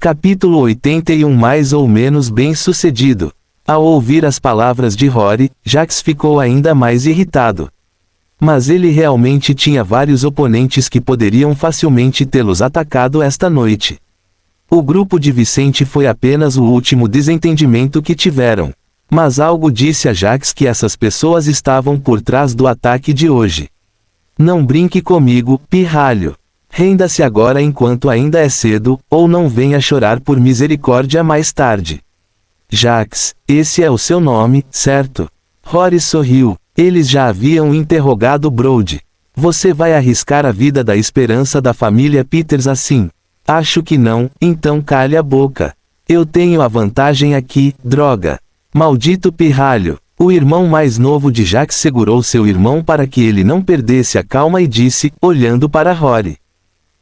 Capítulo 81. Mais ou menos bem-sucedido. Ao ouvir as palavras de Rory, Jax ficou ainda mais irritado. Mas ele realmente tinha vários oponentes que poderiam facilmente tê-los atacado esta noite. O grupo de Vicente foi apenas o último desentendimento que tiveram. Mas algo disse a Jax que essas pessoas estavam por trás do ataque de hoje. Não brinque comigo, pirralho. Renda-se agora enquanto ainda é cedo, ou não venha chorar por misericórdia mais tarde. Jax, esse é o seu nome, certo? Rory sorriu. Eles já haviam interrogado Brody. Você vai arriscar a vida da esperança da família Peters assim? Acho que não, então calhe a boca. Eu tenho a vantagem aqui, droga. Maldito pirralho. O irmão mais novo de Jax segurou seu irmão para que ele não perdesse a calma e disse, olhando para Rory.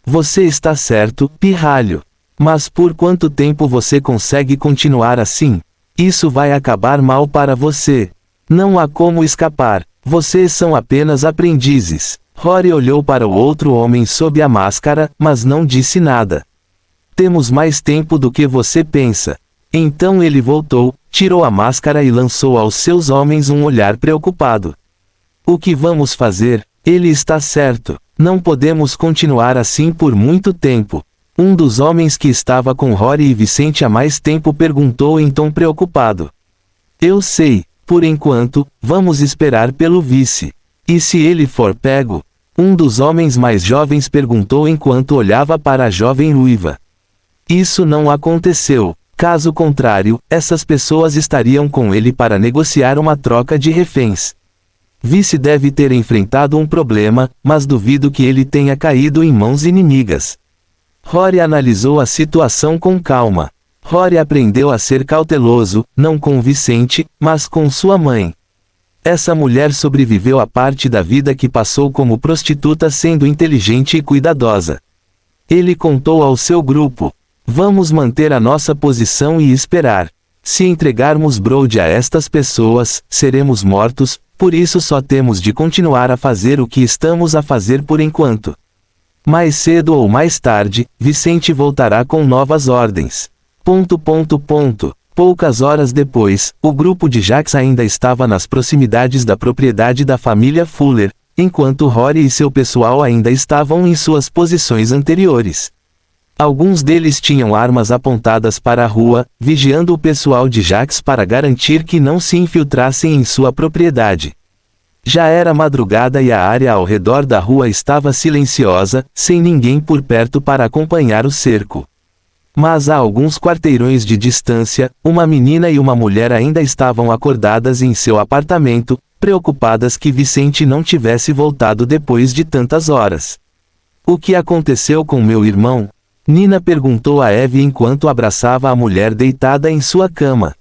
Você está certo, pirralho. Mas por quanto tempo você consegue continuar assim? Isso vai acabar mal para você. Não há como escapar. Vocês são apenas aprendizes. Rory olhou para o outro homem sob a máscara, mas não disse nada. Temos mais tempo do que você pensa. Então ele voltou, tirou a máscara e lançou aos seus homens um olhar preocupado. O que vamos fazer? Ele está certo. Não podemos continuar assim por muito tempo. Um dos homens que estava com Rory e Vicente há mais tempo perguntou em tom preocupado. Eu sei. Por enquanto, vamos esperar pelo vice. E se ele for pego? Um dos homens mais jovens perguntou enquanto olhava para a jovem ruiva. Isso não aconteceu. Caso contrário, essas pessoas estariam com ele para negociar uma troca de reféns. Vice deve ter enfrentado um problema, mas duvido que ele tenha caído em mãos inimigas. Rory analisou a situação com calma. Rory aprendeu a ser cauteloso, não com Vicente, mas com sua mãe. Essa mulher sobreviveu a parte da vida que passou como prostituta sendo inteligente e cuidadosa. Ele contou ao seu grupo. Vamos manter a nossa posição e esperar. Se entregarmos Brody a estas pessoas, seremos mortos, por isso só temos de continuar a fazer o que estamos a fazer por enquanto. Mais cedo ou mais tarde, Vicente voltará com novas ordens. ... Poucas horas depois, o grupo de Jax ainda estava nas proximidades da propriedade da família Fuller, enquanto Rory e seu pessoal ainda estavam em suas posições anteriores. Alguns deles tinham armas apontadas para a rua, vigiando o pessoal de Jax para garantir que não se infiltrassem em sua propriedade. Já era madrugada e a área ao redor da rua estava silenciosa, sem ninguém por perto para acompanhar o cerco. Mas a alguns quarteirões de distância, uma menina e uma mulher ainda estavam acordadas em seu apartamento, preocupadas que Vicente não tivesse voltado depois de tantas horas. O que aconteceu com meu irmão? Nina perguntou a Eve enquanto abraçava a mulher deitada em sua cama.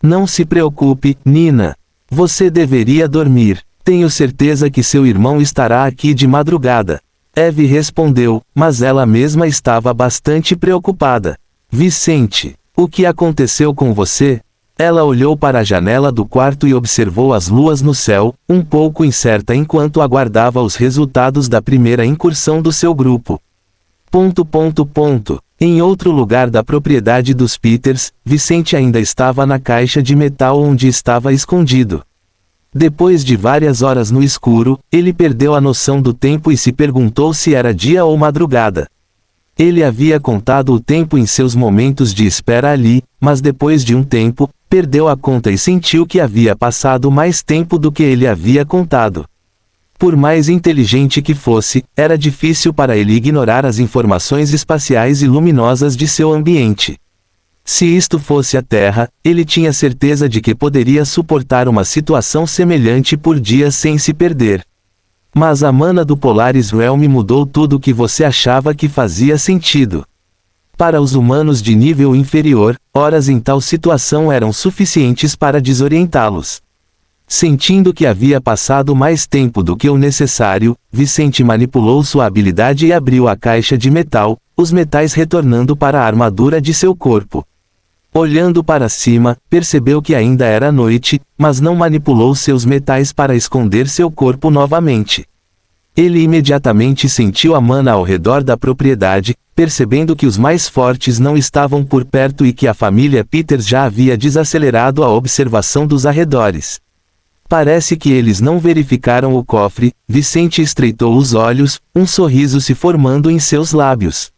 Não se preocupe, Nina. Você deveria dormir. Tenho certeza que seu irmão estará aqui de madrugada. Eve respondeu, mas ela mesma estava bastante preocupada. Vicente, o que aconteceu com você? Ela olhou para a janela do quarto e observou as luas no céu, um pouco incerta enquanto aguardava os resultados da primeira incursão do seu grupo. ... Em outro lugar da propriedade dos Peters, Vicente ainda estava na caixa de metal onde estava escondido. Depois de várias horas no escuro, ele perdeu a noção do tempo e se perguntou se era dia ou madrugada. Ele havia contado o tempo em seus momentos de espera ali, mas depois de um tempo, perdeu a conta e sentiu que havia passado mais tempo do que ele havia contado. Por mais inteligente que fosse, era difícil para ele ignorar as informações espaciais e luminosas de seu ambiente. Se isto fosse a Terra, ele tinha certeza de que poderia suportar uma situação semelhante por dias sem se perder. Mas a mana do Polaris Realm mudou tudo o que você achava que fazia sentido. Para os humanos de nível inferior, horas em tal situação eram suficientes para desorientá-los. Sentindo que havia passado mais tempo do que o necessário, Vicente manipulou sua habilidade e abriu a caixa de metal, os metais retornando para a armadura de seu corpo. Olhando para cima, percebeu que ainda era noite, mas não manipulou seus metais para esconder seu corpo novamente. Ele imediatamente sentiu a mana ao redor da propriedade, percebendo que os mais fortes não estavam por perto e que a família Peters já havia desacelerado a observação dos arredores. Parece que eles não verificaram o cofre. Vicente estreitou os olhos, um sorriso se formando em seus lábios.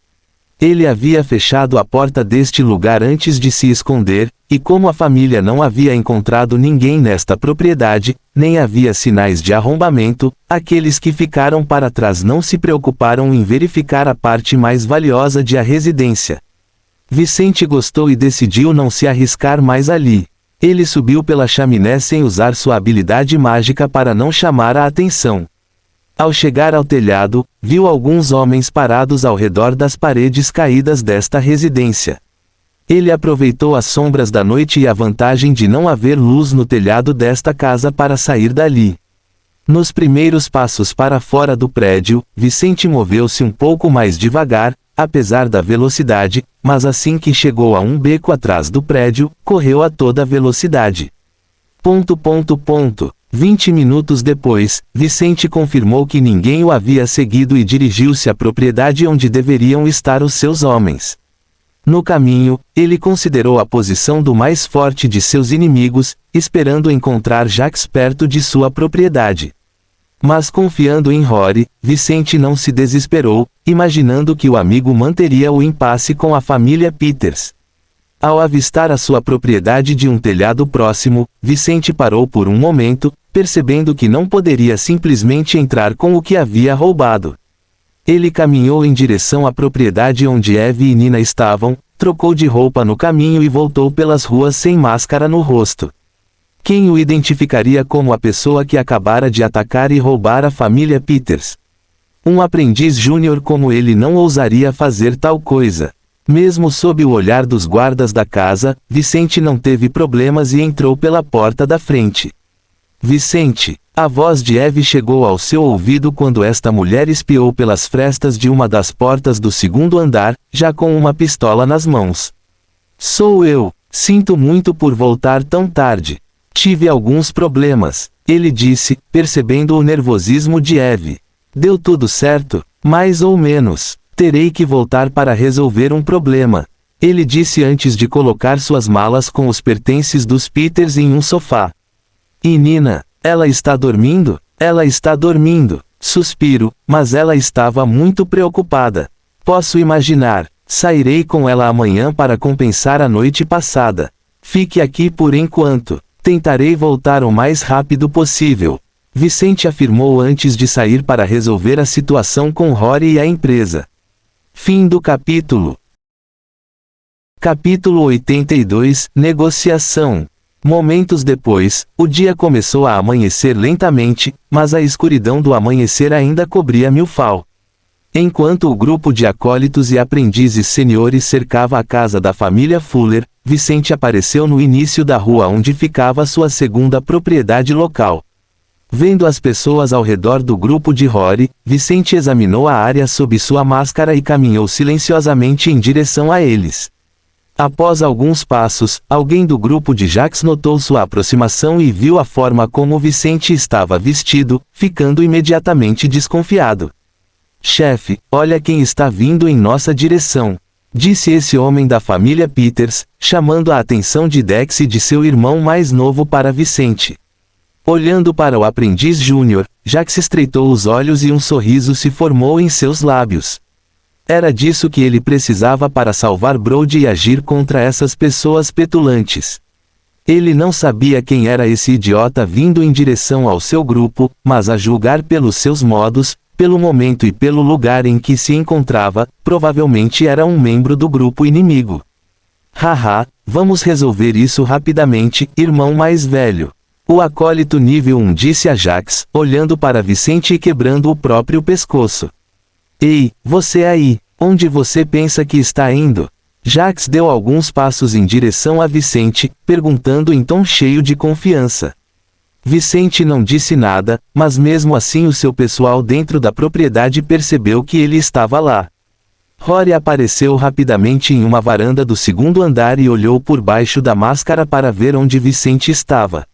Ele havia fechado a porta deste lugar antes de se esconder, e como a família não havia encontrado ninguém nesta propriedade, nem havia sinais de arrombamento, aqueles que ficaram para trás não se preocuparam em verificar a parte mais valiosa de a residência. Vicente gostou e decidiu não se arriscar mais ali. Ele subiu pela chaminé sem usar sua habilidade mágica para não chamar a atenção. Ao chegar ao telhado, viu alguns homens parados ao redor das paredes caídas desta residência. Ele aproveitou as sombras da noite e a vantagem de não haver luz no telhado desta casa para sair dali. Nos primeiros passos para fora do prédio, Vicente moveu-se um pouco mais devagar, apesar da velocidade, mas assim que chegou a um beco atrás do prédio, correu a toda velocidade. 20 minutos depois, Vicente confirmou que ninguém o havia seguido e dirigiu-se à propriedade onde deveriam estar os seus homens. No caminho, ele considerou a posição do mais forte de seus inimigos, esperando encontrar Jax perto de sua propriedade. Mas confiando em Rory, Vicente não se desesperou, imaginando que o amigo manteria o impasse com a família Peters. Ao avistar a sua propriedade de um telhado próximo, Vicente parou por um momento, percebendo que não poderia simplesmente entrar com o que havia roubado. Ele caminhou em direção à propriedade onde Eve e Nina estavam, trocou de roupa no caminho e voltou pelas ruas sem máscara no rosto. Quem o identificaria como a pessoa que acabara de atacar e roubar a família Peters? Um aprendiz júnior como ele não ousaria fazer tal coisa. Mesmo sob o olhar dos guardas da casa, Vicente não teve problemas e entrou pela porta da frente. Vicente, a voz de Eve chegou ao seu ouvido quando esta mulher espiou pelas frestas de uma das portas do segundo andar, já com uma pistola nas mãos. Sou eu, sinto muito por voltar tão tarde. Tive alguns problemas, ele disse, percebendo o nervosismo de Eve. Deu tudo certo, mais ou menos. Terei que voltar para resolver um problema. Ele disse antes de colocar suas malas com os pertences dos Peters em um sofá. E Nina, ela está dormindo? Ela está dormindo. Suspiro, mas ela estava muito preocupada. Posso imaginar. Sairei com ela amanhã para compensar a noite passada. Fique aqui por enquanto. Tentarei voltar o mais rápido possível. Vicente afirmou antes de sair para resolver a situação com Rory e a empresa. Fim do capítulo. Capítulo 82 – Negociação. Momentos depois, o dia começou a amanhecer lentamente, mas a escuridão do amanhecer ainda cobria Milfall. Enquanto o grupo de acólitos e aprendizes seniores cercava a casa da família Fuller, Vicente apareceu no início da rua onde ficava sua segunda propriedade local. Vendo as pessoas ao redor do grupo de Rory, Vicente examinou a área sob sua máscara e caminhou silenciosamente em direção a eles. Após alguns passos, alguém do grupo de Jax notou sua aproximação e viu a forma como Vicente estava vestido, ficando imediatamente desconfiado. Chefe, olha quem está vindo em nossa direção, disse esse homem da família Peters, chamando a atenção de Dex e de seu irmão mais novo para Vicente. Olhando para o aprendiz júnior, Jax estreitou os olhos e um sorriso se formou em seus lábios. Era disso que ele precisava para salvar Brody e agir contra essas pessoas petulantes. Ele não sabia quem era esse idiota vindo em direção ao seu grupo, mas a julgar pelos seus modos, pelo momento e pelo lugar em que se encontrava, provavelmente era um membro do grupo inimigo. Haha, vamos resolver isso rapidamente, irmão mais velho. O acólito nível 1 disse a Jax, olhando para Vicente e quebrando o próprio pescoço. Ei, você aí, onde você pensa que está indo? Jax deu alguns passos em direção a Vicente, perguntando em tom cheio de confiança. Vicente não disse nada, mas mesmo assim o seu pessoal dentro da propriedade percebeu que ele estava lá. Rory apareceu rapidamente em uma varanda do segundo andar e olhou por baixo da máscara para ver onde Vicente estava.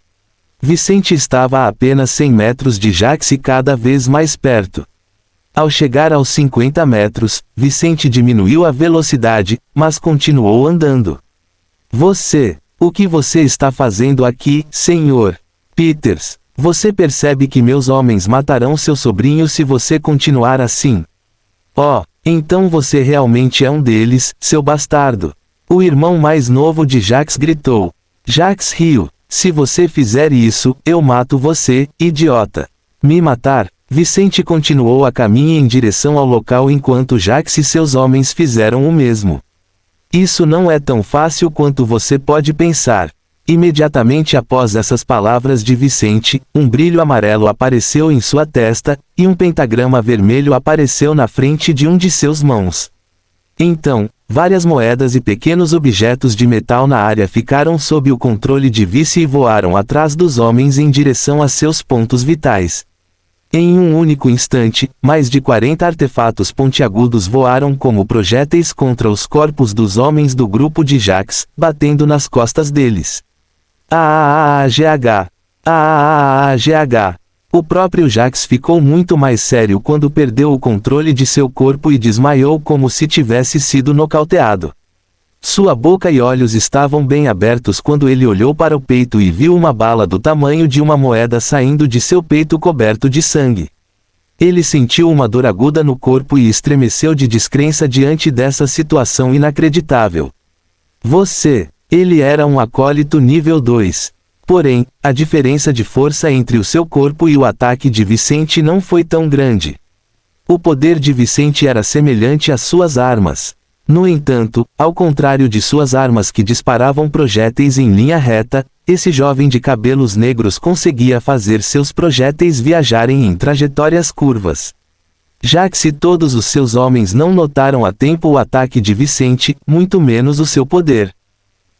Vicente estava a apenas 100 metros de Jax e cada vez mais perto. Ao chegar aos 50 metros, Vicente diminuiu a velocidade, mas continuou andando. O que você está fazendo aqui, Sr. Peters? Você percebe que meus homens matarão seu sobrinho se você continuar assim? Oh, então você realmente é um deles, seu bastardo. O irmão mais novo de Jacques gritou. Jacques riu. Se você fizer isso, eu mato você, idiota. Me matar? Vicente continuou a caminho em direção ao local enquanto Jacques e seus homens fizeram o mesmo. Isso não é tão fácil quanto você pode pensar. Imediatamente após essas palavras de Vicente, um brilho amarelo apareceu em sua testa, e um pentagrama vermelho apareceu na frente de um de seus mãos. Então, várias moedas e pequenos objetos de metal na área ficaram sob o controle de Vice e voaram atrás dos homens em direção a seus pontos vitais. Em um único instante, mais de 40 artefatos pontiagudos voaram como projéteis contra os corpos dos homens do grupo de Jacques, batendo nas costas deles. GH. O próprio Jacques ficou muito mais sério quando perdeu o controle de seu corpo e desmaiou como se tivesse sido nocauteado. Sua boca e olhos estavam bem abertos quando ele olhou para o peito e viu uma bala do tamanho de uma moeda saindo de seu peito coberto de sangue. Ele sentiu uma dor aguda no corpo e estremeceu de descrença diante dessa situação inacreditável. Ele era um acólito nível 2. Porém, a diferença de força entre o seu corpo e o ataque de Vicente não foi tão grande. O poder de Vicente era semelhante às suas armas. No entanto, ao contrário de suas armas que disparavam projéteis em linha reta, esse jovem de cabelos negros conseguia fazer seus projéteis viajarem em trajetórias curvas. Jacques e todos os seus homens não notaram a tempo o ataque de Vicente, muito menos o seu poder.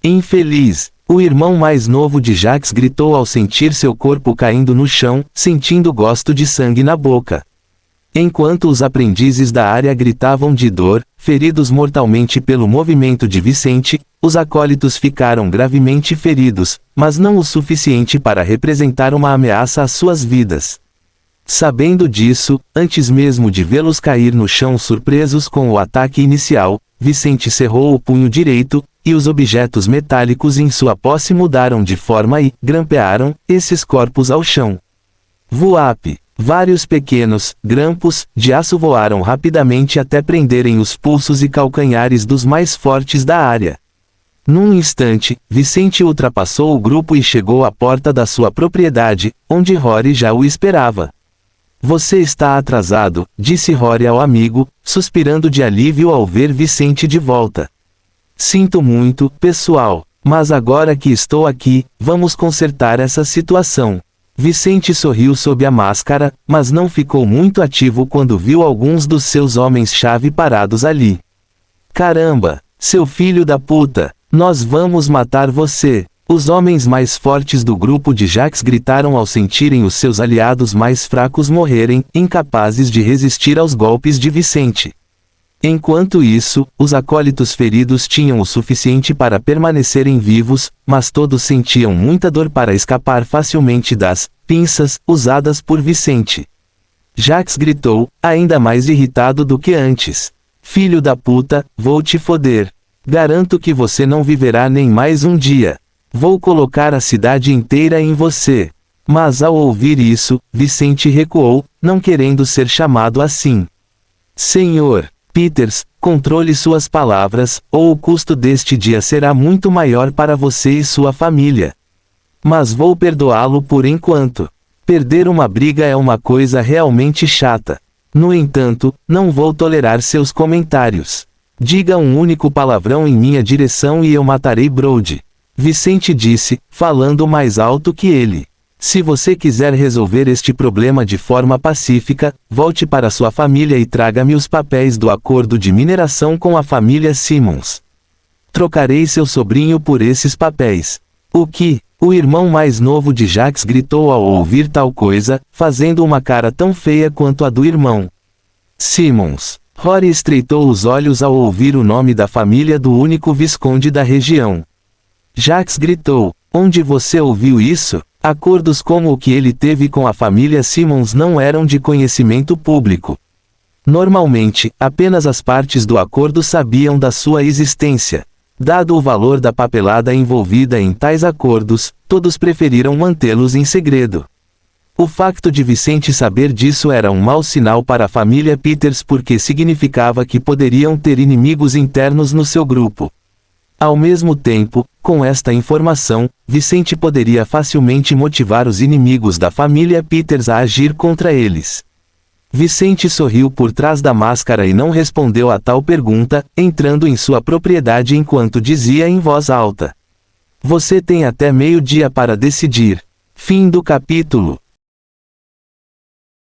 Infeliz! O irmão mais novo de Jacques gritou ao sentir seu corpo caindo no chão, sentindo gosto de sangue na boca. Enquanto os aprendizes da área gritavam de dor, feridos mortalmente pelo movimento de Vicente, os acólitos ficaram gravemente feridos, mas não o suficiente para representar uma ameaça às suas vidas. Sabendo disso, antes mesmo de vê-los cair no chão surpresos com o ataque inicial, Vicente cerrou o punho direito, e os objetos metálicos em sua posse mudaram de forma e grampearam esses corpos ao chão. Vuap! Vários pequenos grampos de aço voaram rapidamente até prenderem os pulsos e calcanhares dos mais fortes da área. Num instante, Vicente ultrapassou o grupo e chegou à porta da sua propriedade, onde Rory já o esperava. Você está atrasado, disse Rory ao amigo, suspirando de alívio ao ver Vicente de volta. Sinto muito, pessoal, mas agora que estou aqui, vamos consertar essa situação. Vicente sorriu sob a máscara, mas não ficou muito ativo quando viu alguns dos seus homens-chave parados ali. Caramba, seu filho da puta, nós vamos matar você! Os homens mais fortes do grupo de Jacques gritaram ao sentirem os seus aliados mais fracos morrerem, incapazes de resistir aos golpes de Vicente. Enquanto isso, os acólitos feridos tinham o suficiente para permanecerem vivos, mas todos sentiam muita dor para escapar facilmente das pinças usadas por Vicente. Jacques gritou, ainda mais irritado do que antes. Filho da puta, vou te foder. Garanto que você não viverá nem mais um dia. Vou colocar a cidade inteira em você. Mas ao ouvir isso, Vicente recuou, não querendo ser chamado assim. Senhor Peters, controle suas palavras, ou o custo deste dia será muito maior para você e sua família. Mas vou perdoá-lo por enquanto. Perder uma briga é uma coisa realmente chata. No entanto, não vou tolerar seus comentários. Diga um único palavrão em minha direção e eu matarei Brody. Vicente disse, falando mais alto que ele. Se você quiser resolver este problema de forma pacífica, volte para sua família e traga-me os papéis do acordo de mineração com a família Simmons. Trocarei seu sobrinho por esses papéis. O que? O irmão mais novo de Jacques gritou ao ouvir tal coisa, fazendo uma cara tão feia quanto a do irmão. Simmons. Rory estreitou os olhos ao ouvir o nome da família do único visconde da região. Jacques gritou, onde você ouviu isso? Acordos como o que ele teve com a família Simmons não eram de conhecimento público. Normalmente, apenas as partes do acordo sabiam da sua existência. Dado o valor da papelada envolvida em tais acordos, todos preferiram mantê-los em segredo. O facto de Vicente saber disso era um mau sinal para a família Peters porque significava que poderiam ter inimigos internos no seu grupo. Ao mesmo tempo, com esta informação, Vicente poderia facilmente motivar os inimigos da família Peters a agir contra eles. Vicente sorriu por trás da máscara e não respondeu a tal pergunta, entrando em sua propriedade enquanto dizia em voz alta: "Você tem até meio-dia para decidir." Fim do capítulo.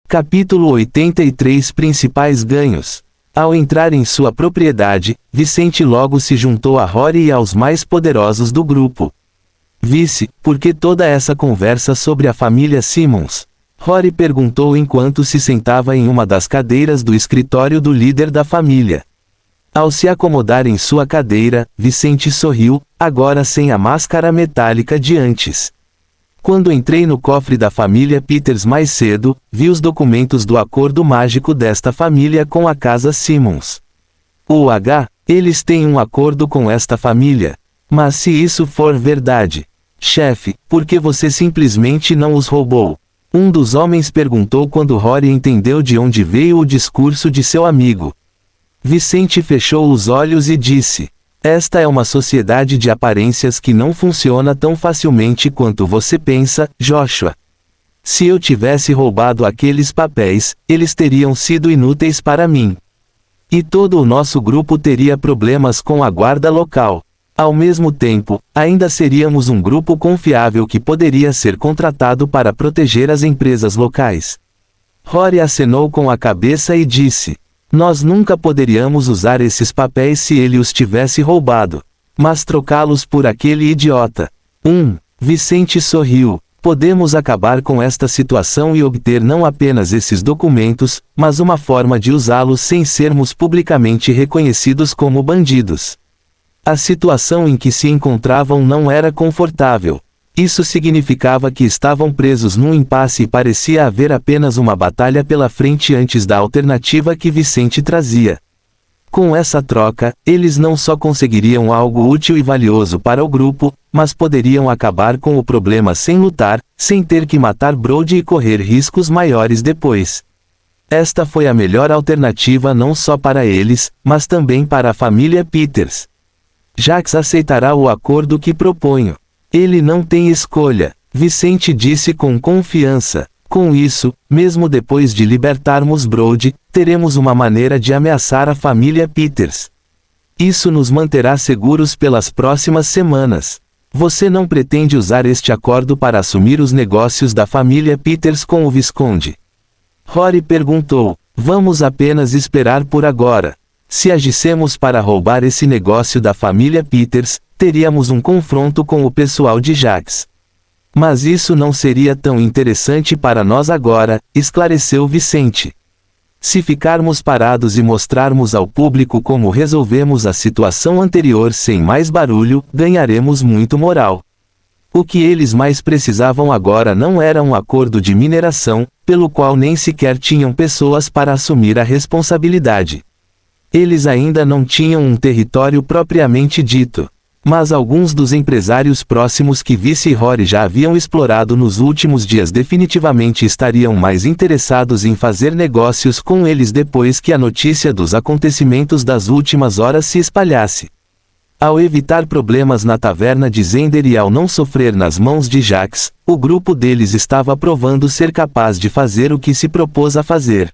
Capítulo 83 Principais ganhos. Ao entrar em sua propriedade, Vicente logo se juntou a Rory e aos mais poderosos do grupo. "Vice, por que toda essa conversa sobre a família Simmons?" Rory perguntou enquanto se sentava em uma das cadeiras do escritório do líder da família. Ao se acomodar em sua cadeira, Vicente sorriu, agora sem a máscara metálica de antes. "Quando entrei no cofre da família Peters mais cedo, vi os documentos do acordo mágico desta família com a casa Simmons. Eles têm um acordo com esta família. Mas se isso for verdade, chefe, por que você simplesmente não os roubou?" Um dos homens perguntou quando Rory entendeu de onde veio o discurso de seu amigo. Vicente fechou os olhos e disse: "Esta é uma sociedade de aparências que não funciona tão facilmente quanto você pensa, Joshua. Se eu tivesse roubado aqueles papéis, eles teriam sido inúteis para mim. E todo o nosso grupo teria problemas com a guarda local. Ao mesmo tempo, ainda seríamos um grupo confiável que poderia ser contratado para proteger as empresas locais." Rory acenou com a cabeça e disse: "Nós nunca poderíamos usar esses papéis se ele os tivesse roubado. Mas trocá-los por aquele idiota." Vicente sorriu. "Podemos acabar com esta situação e obter não apenas esses documentos, mas uma forma de usá-los sem sermos publicamente reconhecidos como bandidos." A situação em que se encontravam não era confortável. Isso significava que estavam presos num impasse e parecia haver apenas uma batalha pela frente antes da alternativa que Vicente trazia. Com essa troca, eles não só conseguiriam algo útil e valioso para o grupo, mas poderiam acabar com o problema sem lutar, sem ter que matar Brody e correr riscos maiores depois. Esta foi a melhor alternativa não só para eles, mas também para a família Peters. "Jax aceitará o acordo que proponho. Ele não tem escolha", Vicente disse com confiança. "Com isso, mesmo depois de libertarmos Brody, teremos uma maneira de ameaçar a família Peters. Isso nos manterá seguros pelas próximas semanas. Você não pretende usar este acordo para assumir os negócios da família Peters com o Visconde?" Rory perguntou. "Vamos apenas esperar por agora. Se agissemos para roubar esse negócio da família Peters, teríamos um confronto com o pessoal de Jax. Mas isso não seria tão interessante para nós agora", esclareceu Vicente. "Se ficarmos parados e mostrarmos ao público como resolvemos a situação anterior sem mais barulho, ganharemos muito moral. O que eles mais precisavam agora não era um acordo de mineração, pelo qual nem sequer tinham pessoas para assumir a responsabilidade. Eles ainda não tinham um território propriamente dito. Mas alguns dos empresários próximos que Vice e Rory já haviam explorado nos últimos dias definitivamente estariam mais interessados em fazer negócios com eles depois que a notícia dos acontecimentos das últimas horas se espalhasse. Ao evitar problemas na taverna de Zender e ao não sofrer nas mãos de Jax, o grupo deles estava provando ser capaz de fazer o que se propôs a fazer.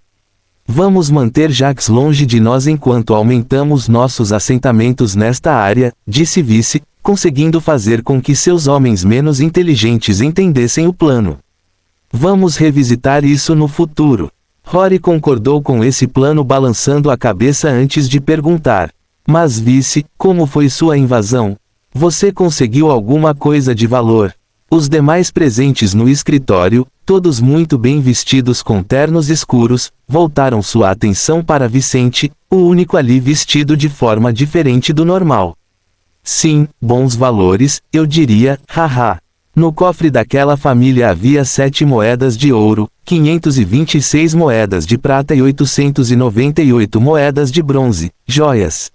"Vamos manter Jax longe de nós enquanto aumentamos nossos assentamentos nesta área", disse Vice, conseguindo fazer com que seus homens menos inteligentes entendessem o plano. "Vamos revisitar isso no futuro." Rory concordou com esse plano balançando a cabeça antes de perguntar: "Mas Vice, como foi sua invasão? Você conseguiu alguma coisa de valor?" Os demais presentes no escritório, todos muito bem vestidos com ternos escuros, voltaram sua atenção para Vicente, o único ali vestido de forma diferente do normal. "Sim, bons valores, eu diria, haha. No cofre daquela família havia 7 moedas de ouro, 526 moedas de prata e 898 moedas de bronze, joias.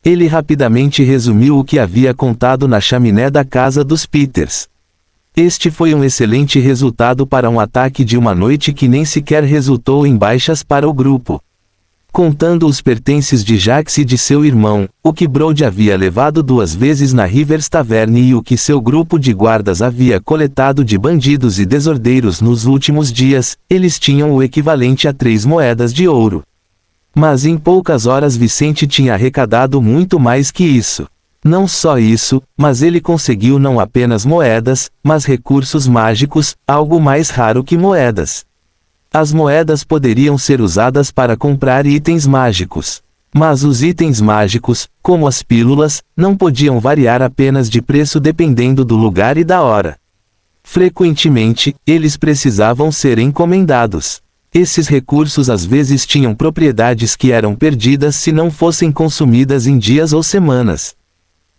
Ele rapidamente resumiu o que havia contado na chaminé da casa dos Peters. Este foi um excelente resultado para um ataque de uma noite que nem sequer resultou em baixas para o grupo. Contando os pertences de Jacques e de seu irmão, o que Brody havia levado 2 vezes na Rivers Tavern e o que seu grupo de guardas havia coletado de bandidos e desordeiros nos últimos dias, eles tinham o equivalente a 3 moedas de ouro. Mas em poucas horas Vicente tinha arrecadado muito mais que isso. Não só isso, mas ele conseguiu não apenas moedas, mas recursos mágicos, algo mais raro que moedas. As moedas poderiam ser usadas para comprar itens mágicos. Mas os itens mágicos, como as pílulas, não podiam variar apenas de preço dependendo do lugar e da hora. Frequentemente, eles precisavam ser encomendados. Esses recursos às vezes tinham propriedades que eram perdidas se não fossem consumidas em dias ou semanas.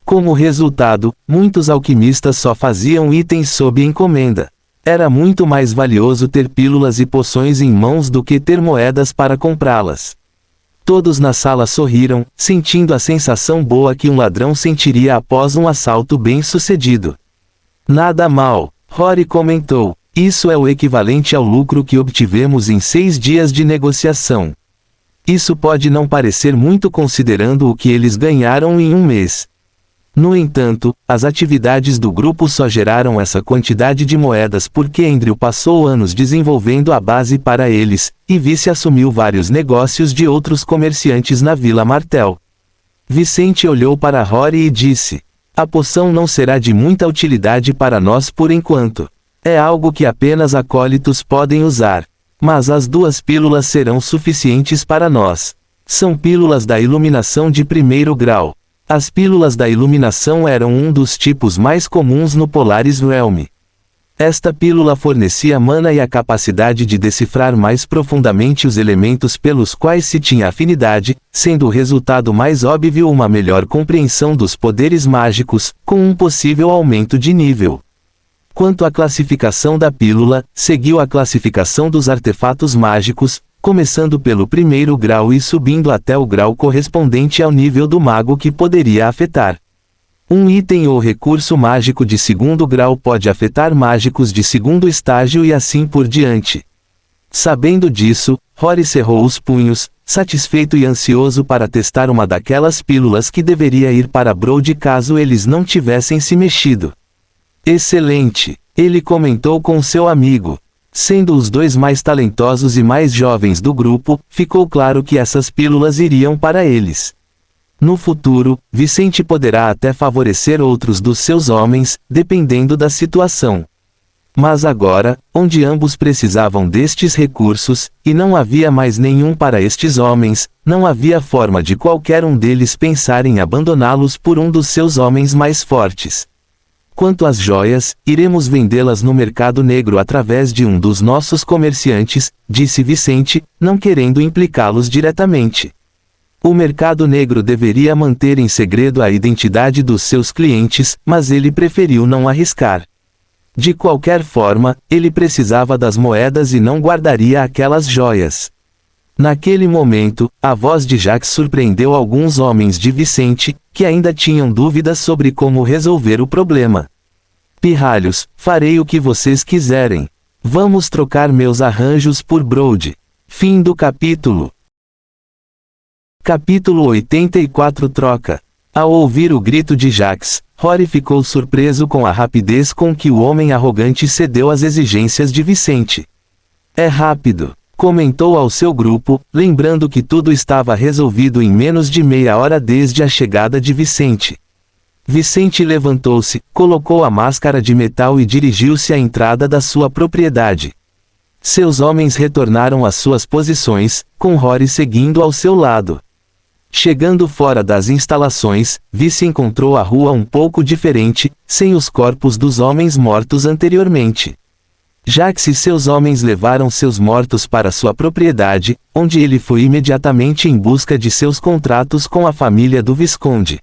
Como resultado, muitos alquimistas só faziam itens sob encomenda. Era muito mais valioso ter pílulas e poções em mãos do que ter moedas para comprá-las. Todos na sala sorriram, sentindo a sensação boa que um ladrão sentiria após um assalto bem-sucedido. Nada mal, Rory comentou. Isso é o equivalente ao lucro que obtivemos em 6 dias de negociação. Isso pode não parecer muito considerando o que eles ganharam em um mês. No entanto, as atividades do grupo só geraram essa quantidade de moedas porque Andrew passou anos desenvolvendo a base para eles, e Vice assumiu vários negócios de outros comerciantes na Vila Martel. Vicente olhou para Rory e disse: "A poção não será de muita utilidade para nós por enquanto. É algo que apenas acólitos podem usar. Mas as 2 pílulas serão suficientes para nós. São pílulas da iluminação de 1º grau. As pílulas da iluminação eram um dos tipos mais comuns no Polaris Realm. Esta pílula fornecia mana e a capacidade de decifrar mais profundamente os elementos pelos quais se tinha afinidade, sendo o resultado mais óbvio uma melhor compreensão dos poderes mágicos, com um possível aumento de nível. Quanto à classificação da pílula, seguiu a classificação dos artefatos mágicos, começando pelo 1º grau e subindo até o grau correspondente ao nível do mago que poderia afetar. Um item ou recurso mágico de 2º grau pode afetar mágicos de 2º estágio e assim por diante. Sabendo disso, Rory cerrou os punhos, satisfeito e ansioso para testar uma daquelas pílulas que deveria ir para Brody caso eles não tivessem se mexido. Excelente, ele comentou com seu amigo. Sendo os 2 mais talentosos e mais jovens do grupo, ficou claro que essas pílulas iriam para eles. No futuro, Vicente poderá até favorecer outros dos seus homens, dependendo da situação. Mas agora, onde ambos precisavam destes recursos, e não havia mais nenhum para estes homens, não havia forma de qualquer um deles pensar em abandoná-los por um dos seus homens mais fortes. Quanto às joias, iremos vendê-las no mercado negro através de um dos nossos comerciantes, disse Vicente, não querendo implicá-los diretamente. O mercado negro deveria manter em segredo a identidade dos seus clientes, mas ele preferiu não arriscar. De qualquer forma, ele precisava das moedas e não guardaria aquelas joias. Naquele momento, a voz de Jacques surpreendeu alguns homens de Vicente, que ainda tinham dúvidas sobre como resolver o problema. Pirralhos, farei o que vocês quiserem. Vamos trocar meus arranjos por Brody. Fim do capítulo. Capítulo 84 Troca. Ao ouvir o grito de Jacques, Rory ficou surpreso com a rapidez com que o homem arrogante cedeu às exigências de Vicente. É rápido, comentou ao seu grupo, lembrando que tudo estava resolvido em menos de meia hora desde a chegada de Vicente. Vicente levantou-se, colocou a máscara de metal e dirigiu-se à entrada da sua propriedade. Seus homens retornaram às suas posições, com Rory seguindo ao seu lado. Chegando fora das instalações, Vice encontrou a rua um pouco diferente, sem os corpos dos homens mortos anteriormente. Jacques e seus homens levaram seus mortos para sua propriedade, onde ele foi imediatamente em busca de seus contratos com a família do Visconde.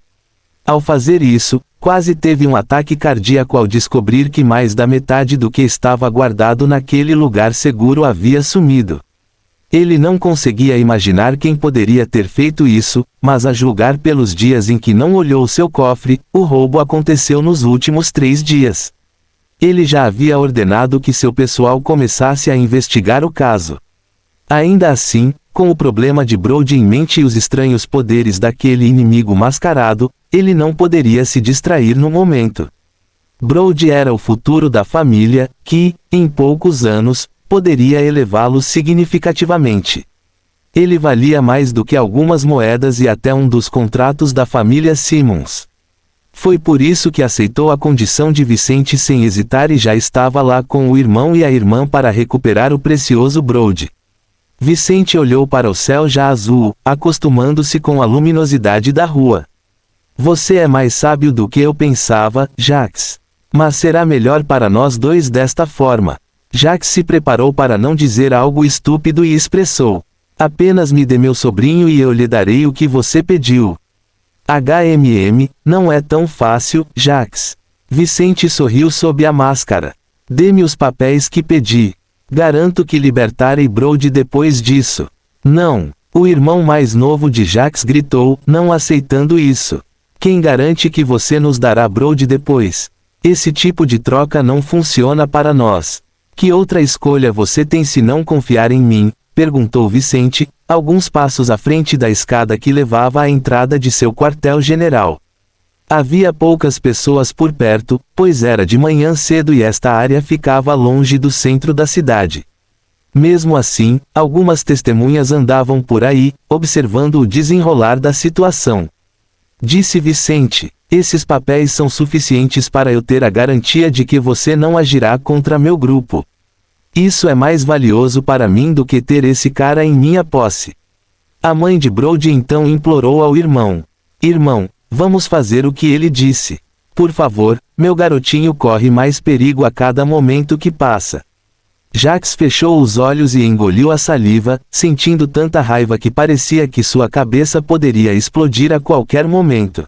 Ao fazer isso, quase teve um ataque cardíaco ao descobrir que mais da metade do que estava guardado naquele lugar seguro havia sumido. Ele não conseguia imaginar quem poderia ter feito isso, mas a julgar pelos dias em que não olhou seu cofre, o roubo aconteceu nos últimos 3 dias. Ele já havia ordenado que seu pessoal começasse a investigar o caso. Ainda assim, com o problema de Brody em mente e os estranhos poderes daquele inimigo mascarado, ele não poderia se distrair no momento. Brody era o futuro da família, que, em poucos anos, poderia elevá-los significativamente. Ele valia mais do que algumas moedas e até um dos contratos da família Simmons. Foi por isso que aceitou a condição de Vicente sem hesitar e já estava lá com o irmão e a irmã para recuperar o precioso Brody. Vicente olhou para o céu já azul, acostumando-se com a luminosidade da rua. Você é mais sábio do que eu pensava, Jacques. Mas será melhor para nós dois desta forma. Jacques se preparou para não dizer algo estúpido e expressou: apenas me dê meu sobrinho e eu lhe darei o que você pediu. Não é tão fácil, Jacques. Vicente sorriu sob a máscara. Dê-me os papéis que pedi. Garanto que libertarei Brody depois disso. Não. O irmão mais novo de Jacques gritou, não aceitando isso. Quem garante que você nos dará Brody depois? Esse tipo de troca não funciona para nós. Que outra escolha você tem se não confiar em mim? Perguntou Vicente, alguns passos à frente da escada que levava à entrada de seu quartel-general. Havia poucas pessoas por perto, pois era de manhã cedo e esta área ficava longe do centro da cidade. Mesmo assim, algumas testemunhas andavam por aí, observando o desenrolar da situação. Disse Vicente, esses papéis são suficientes para eu ter a garantia de que você não agirá contra meu grupo. Isso é mais valioso para mim do que ter esse cara em minha posse. A mãe de Brody então implorou ao irmão. Irmão, vamos fazer o que ele disse. Por favor, meu garotinho corre mais perigo a cada momento que passa. Jacques fechou os olhos e engoliu a saliva, sentindo tanta raiva que parecia que sua cabeça poderia explodir a qualquer momento.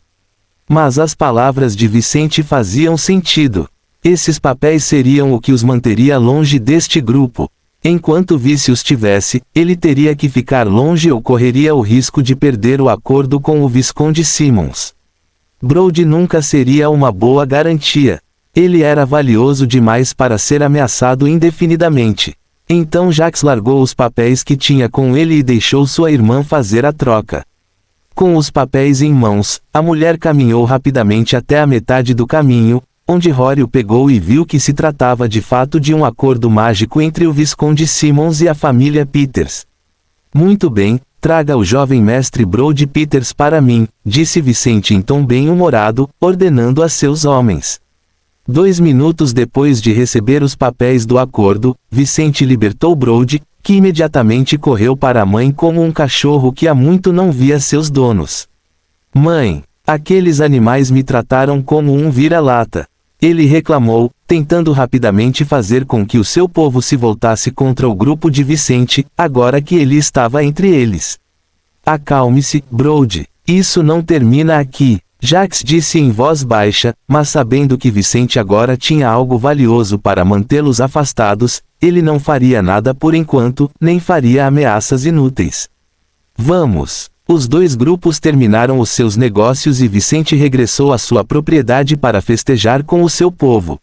Mas as palavras de Vicente faziam sentido. Esses papéis seriam o que os manteria longe deste grupo. Enquanto Vice os tivesse, ele teria que ficar longe ou correria o risco de perder o acordo com o Visconde Simmons. Brody nunca seria uma boa garantia. Ele era valioso demais para ser ameaçado indefinidamente. Então Jacques largou os papéis que tinha com ele e deixou sua irmã fazer a troca. Com os papéis em mãos, a mulher caminhou rapidamente até a metade do caminho, onde Rory o pegou e viu que se tratava de fato de um acordo mágico entre o Visconde Simmons e a família Peters. Muito bem, traga o jovem mestre Brody Peters para mim, disse Vicente em tom bem-humorado, ordenando a seus homens. 2 minutos depois de receber os papéis do acordo, Vicente libertou Brody, que imediatamente correu para a mãe como um cachorro que há muito não via seus donos. Mãe, aqueles animais me trataram como um vira-lata. Ele reclamou, tentando rapidamente fazer com que o seu povo se voltasse contra o grupo de Vicente, agora que ele estava entre eles. Acalme-se, Brody. Isso não termina aqui. Jacques disse em voz baixa, mas sabendo que Vicente agora tinha algo valioso para mantê-los afastados, ele não faria nada por enquanto, nem faria ameaças inúteis. Vamos. Os dois grupos terminaram os seus negócios e Vicente regressou à sua propriedade para festejar com o seu povo.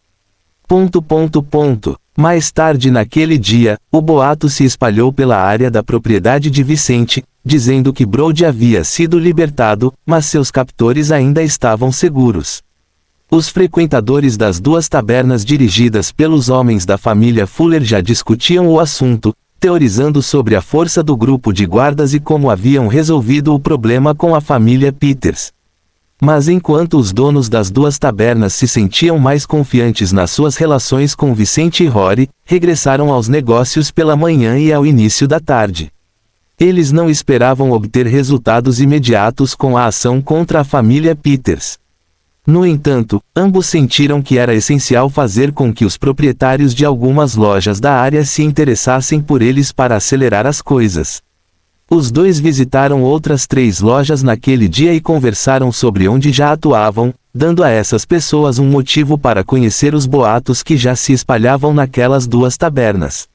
Mais tarde naquele dia, o boato se espalhou pela área da propriedade de Vicente, dizendo que Brody havia sido libertado, mas seus captores ainda estavam seguros. Os frequentadores das 2 tabernas dirigidas pelos homens da família Fuller já discutiam o assunto, teorizando sobre a força do grupo de guardas e como haviam resolvido o problema com a família Peters. Mas enquanto os donos das 2 tabernas se sentiam mais confiantes nas suas relações com Vicente e Rory, regressaram aos negócios pela manhã e ao início da tarde. Eles não esperavam obter resultados imediatos com a ação contra a família Peters. No entanto, ambos sentiram que era essencial fazer com que os proprietários de algumas lojas da área se interessassem por eles para acelerar as coisas. Os dois visitaram outras 3 lojas naquele dia e conversaram sobre onde já atuavam, dando a essas pessoas um motivo para conhecer os boatos que já se espalhavam naquelas 2 tabernas.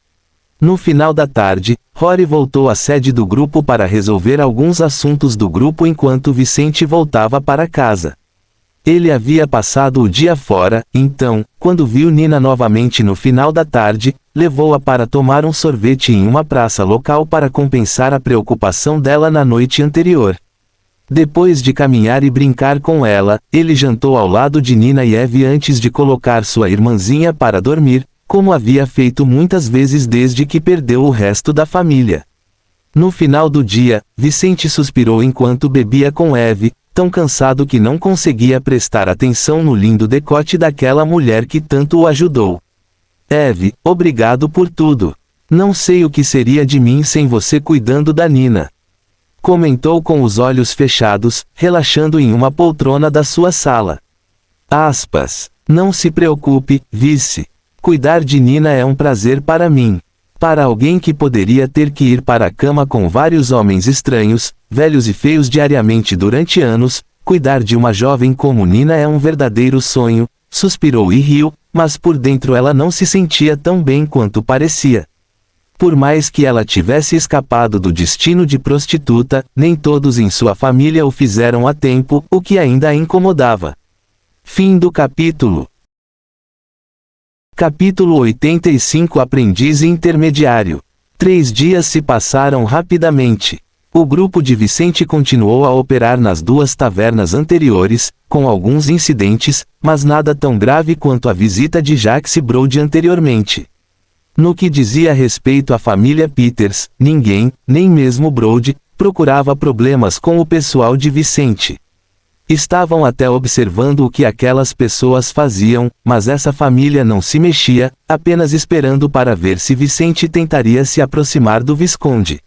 No final da tarde, Rory voltou à sede do grupo para resolver alguns assuntos do grupo enquanto Vicente voltava para casa. Ele havia passado o dia fora, então, quando viu Nina novamente no final da tarde, levou-a para tomar um sorvete em uma praça local para compensar a preocupação dela na noite anterior. Depois de caminhar e brincar com ela, ele jantou ao lado de Nina e Eve antes de colocar sua irmãzinha para dormir, como havia feito muitas vezes desde que perdeu o resto da família. No final do dia, Vicente suspirou enquanto bebia com Eve, tão cansado que não conseguia prestar atenção no lindo decote daquela mulher que tanto o ajudou. Eve, obrigado por tudo. Não sei o que seria de mim sem você cuidando da Nina. Comentou com os olhos fechados, relaxando em uma poltrona da sua sala. Aspas. Não se preocupe, Vice. Cuidar de Nina é um prazer para mim. Para alguém que poderia ter que ir para a cama com vários homens estranhos, velhos e feios diariamente durante anos, cuidar de uma jovem como Nina é um verdadeiro sonho, suspirou e riu, mas por dentro ela não se sentia tão bem quanto parecia. Por mais que ela tivesse escapado do destino de prostituta, nem todos em sua família o fizeram a tempo, o que ainda a incomodava. Fim do capítulo. Capítulo 85 Aprendiz Intermediário. 3 dias se passaram rapidamente. O grupo de Vicente continuou a operar nas 2 tavernas anteriores, com alguns incidentes, mas nada tão grave quanto a visita de Jacques Brody anteriormente. No que dizia respeito à família Peters, ninguém, nem mesmo Brody, procurava problemas com o pessoal de Vicente. Estavam até observando o que aquelas pessoas faziam, mas essa família não se mexia, apenas esperando para ver se Vicente tentaria se aproximar do Visconde.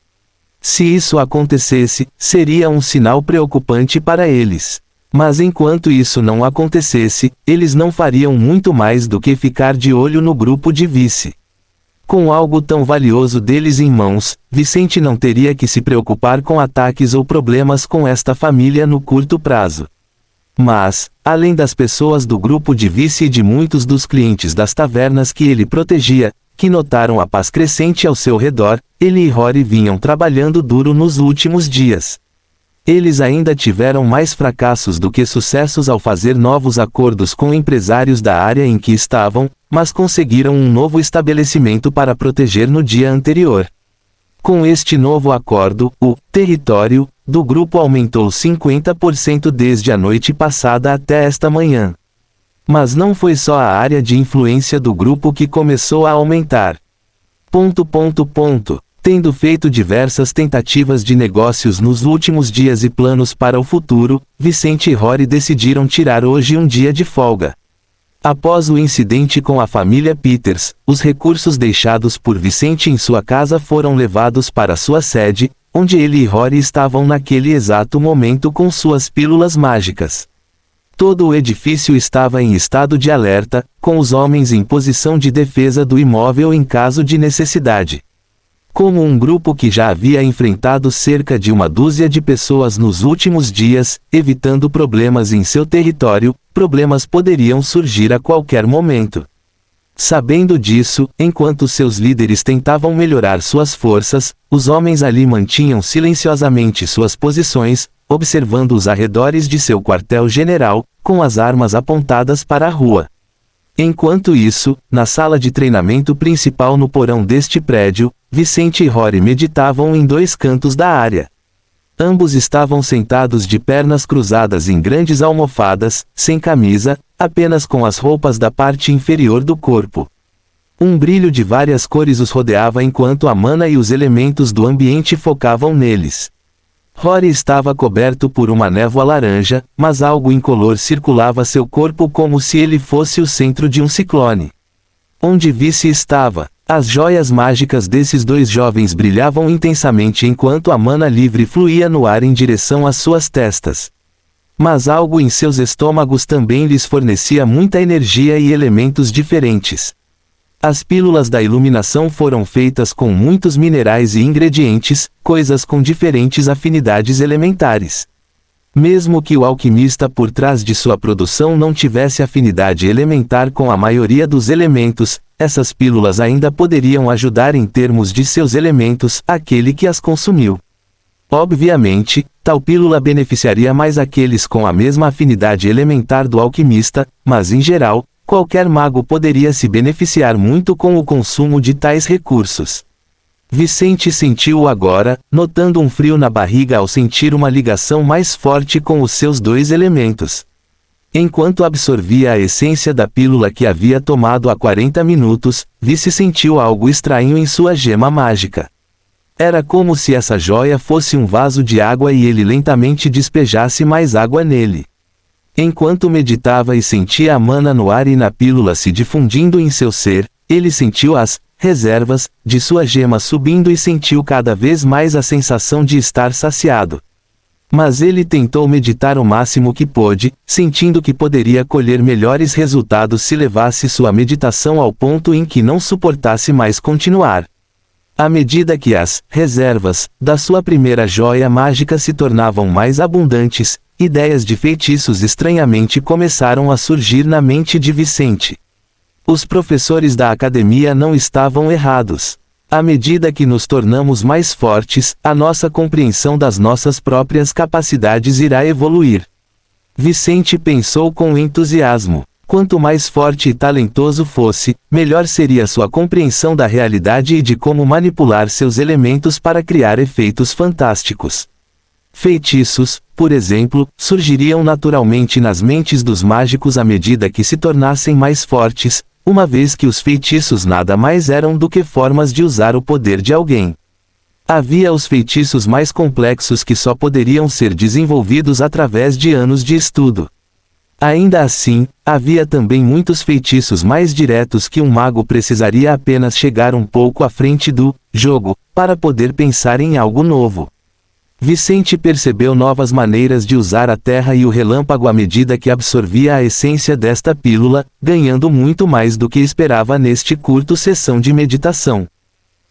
Se isso acontecesse, seria um sinal preocupante para eles. Mas enquanto isso não acontecesse, eles não fariam muito mais do que ficar de olho no grupo de Vice. Com algo tão valioso deles em mãos, Vicente não teria que se preocupar com ataques ou problemas com esta família no curto prazo. Mas, além das pessoas do grupo de Vice e de muitos dos clientes das tavernas que ele protegia, que notaram a paz crescente ao seu redor, ele e Rory vinham trabalhando duro nos últimos dias. Eles ainda tiveram mais fracassos do que sucessos ao fazer novos acordos com empresários da área em que estavam, mas conseguiram um novo estabelecimento para proteger no dia anterior. Com este novo acordo, o território do grupo aumentou 50% desde a noite passada até esta manhã. Mas não foi só a área de influência do grupo que começou a aumentar. Tendo feito diversas tentativas de negócios nos últimos dias e planos para o futuro, Vicente e Rory decidiram tirar hoje um dia de folga. Após o incidente com a família Peters, os recursos deixados por Vicente em sua casa foram levados para sua sede, onde ele e Rory estavam naquele exato momento com suas pílulas mágicas. Todo o edifício estava em estado de alerta, com os homens em posição de defesa do imóvel em caso de necessidade. Como um grupo que já havia enfrentado cerca de 1 dúzia de pessoas nos últimos dias, evitando problemas em seu território, problemas poderiam surgir a qualquer momento. Sabendo disso, enquanto seus líderes tentavam melhorar suas forças, os homens ali mantinham silenciosamente suas posições, observando os arredores de seu quartel-general, com as armas apontadas para a rua. Enquanto isso, na sala de treinamento principal no porão deste prédio, Vicente e Rory meditavam em 2 cantos da área. Ambos estavam sentados de pernas cruzadas em grandes almofadas, sem camisa, apenas com as roupas da parte inferior do corpo. Um brilho de várias cores os rodeava enquanto a mana e os elementos do ambiente focavam neles. Rory estava coberto por uma névoa laranja, mas algo incolor circulava seu corpo como se ele fosse o centro de um ciclone. Onde Vice estava, as joias mágicas desses 2 jovens brilhavam intensamente enquanto a mana livre fluía no ar em direção às suas testas. Mas algo em seus estômagos também lhes fornecia muita energia e elementos diferentes. As pílulas da iluminação foram feitas com muitos minerais e ingredientes, coisas com diferentes afinidades elementares. Mesmo que o alquimista por trás de sua produção não tivesse afinidade elementar com a maioria dos elementos, essas pílulas ainda poderiam ajudar em termos de seus elementos, aquele que as consumiu. Obviamente, tal pílula beneficiaria mais aqueles com a mesma afinidade elementar do alquimista, mas em geral, qualquer mago poderia se beneficiar muito com o consumo de tais recursos. Vicente sentiu-o agora, notando um frio na barriga ao sentir uma ligação mais forte com os seus dois elementos. Enquanto absorvia a essência da pílula que havia tomado há 40 minutos, Vice sentiu algo estranho em sua gema mágica. Era como se essa joia fosse um vaso de água e ele lentamente despejasse mais água nele. Enquanto meditava e sentia a mana no ar e na pílula se difundindo em seu ser, ele sentiu as reservas de sua gema subindo e sentiu cada vez mais a sensação de estar saciado. Mas ele tentou meditar o máximo que pôde, sentindo que poderia colher melhores resultados se levasse sua meditação ao ponto em que não suportasse mais continuar. À medida que as reservas da sua primeira joia mágica se tornavam mais abundantes, ideias de feitiços estranhamente começaram a surgir na mente de Vicente. Os professores da academia não estavam errados. À medida que nos tornamos mais fortes, a nossa compreensão das nossas próprias capacidades irá evoluir. Vicente pensou com entusiasmo. Quanto mais forte e talentoso fosse, melhor seria sua compreensão da realidade e de como manipular seus elementos para criar efeitos fantásticos. Feitiços, por exemplo, surgiriam naturalmente nas mentes dos mágicos à medida que se tornassem mais fortes, uma vez que os feitiços nada mais eram do que formas de usar o poder de alguém. Havia os feitiços mais complexos que só poderiam ser desenvolvidos através de anos de estudo. Ainda assim, havia também muitos feitiços mais diretos que um mago precisaria apenas chegar um pouco à frente do jogo, para poder pensar em algo novo. Vicente percebeu novas maneiras de usar a terra e o relâmpago à medida que absorvia a essência desta pílula, ganhando muito mais do que esperava neste curto sessão de meditação.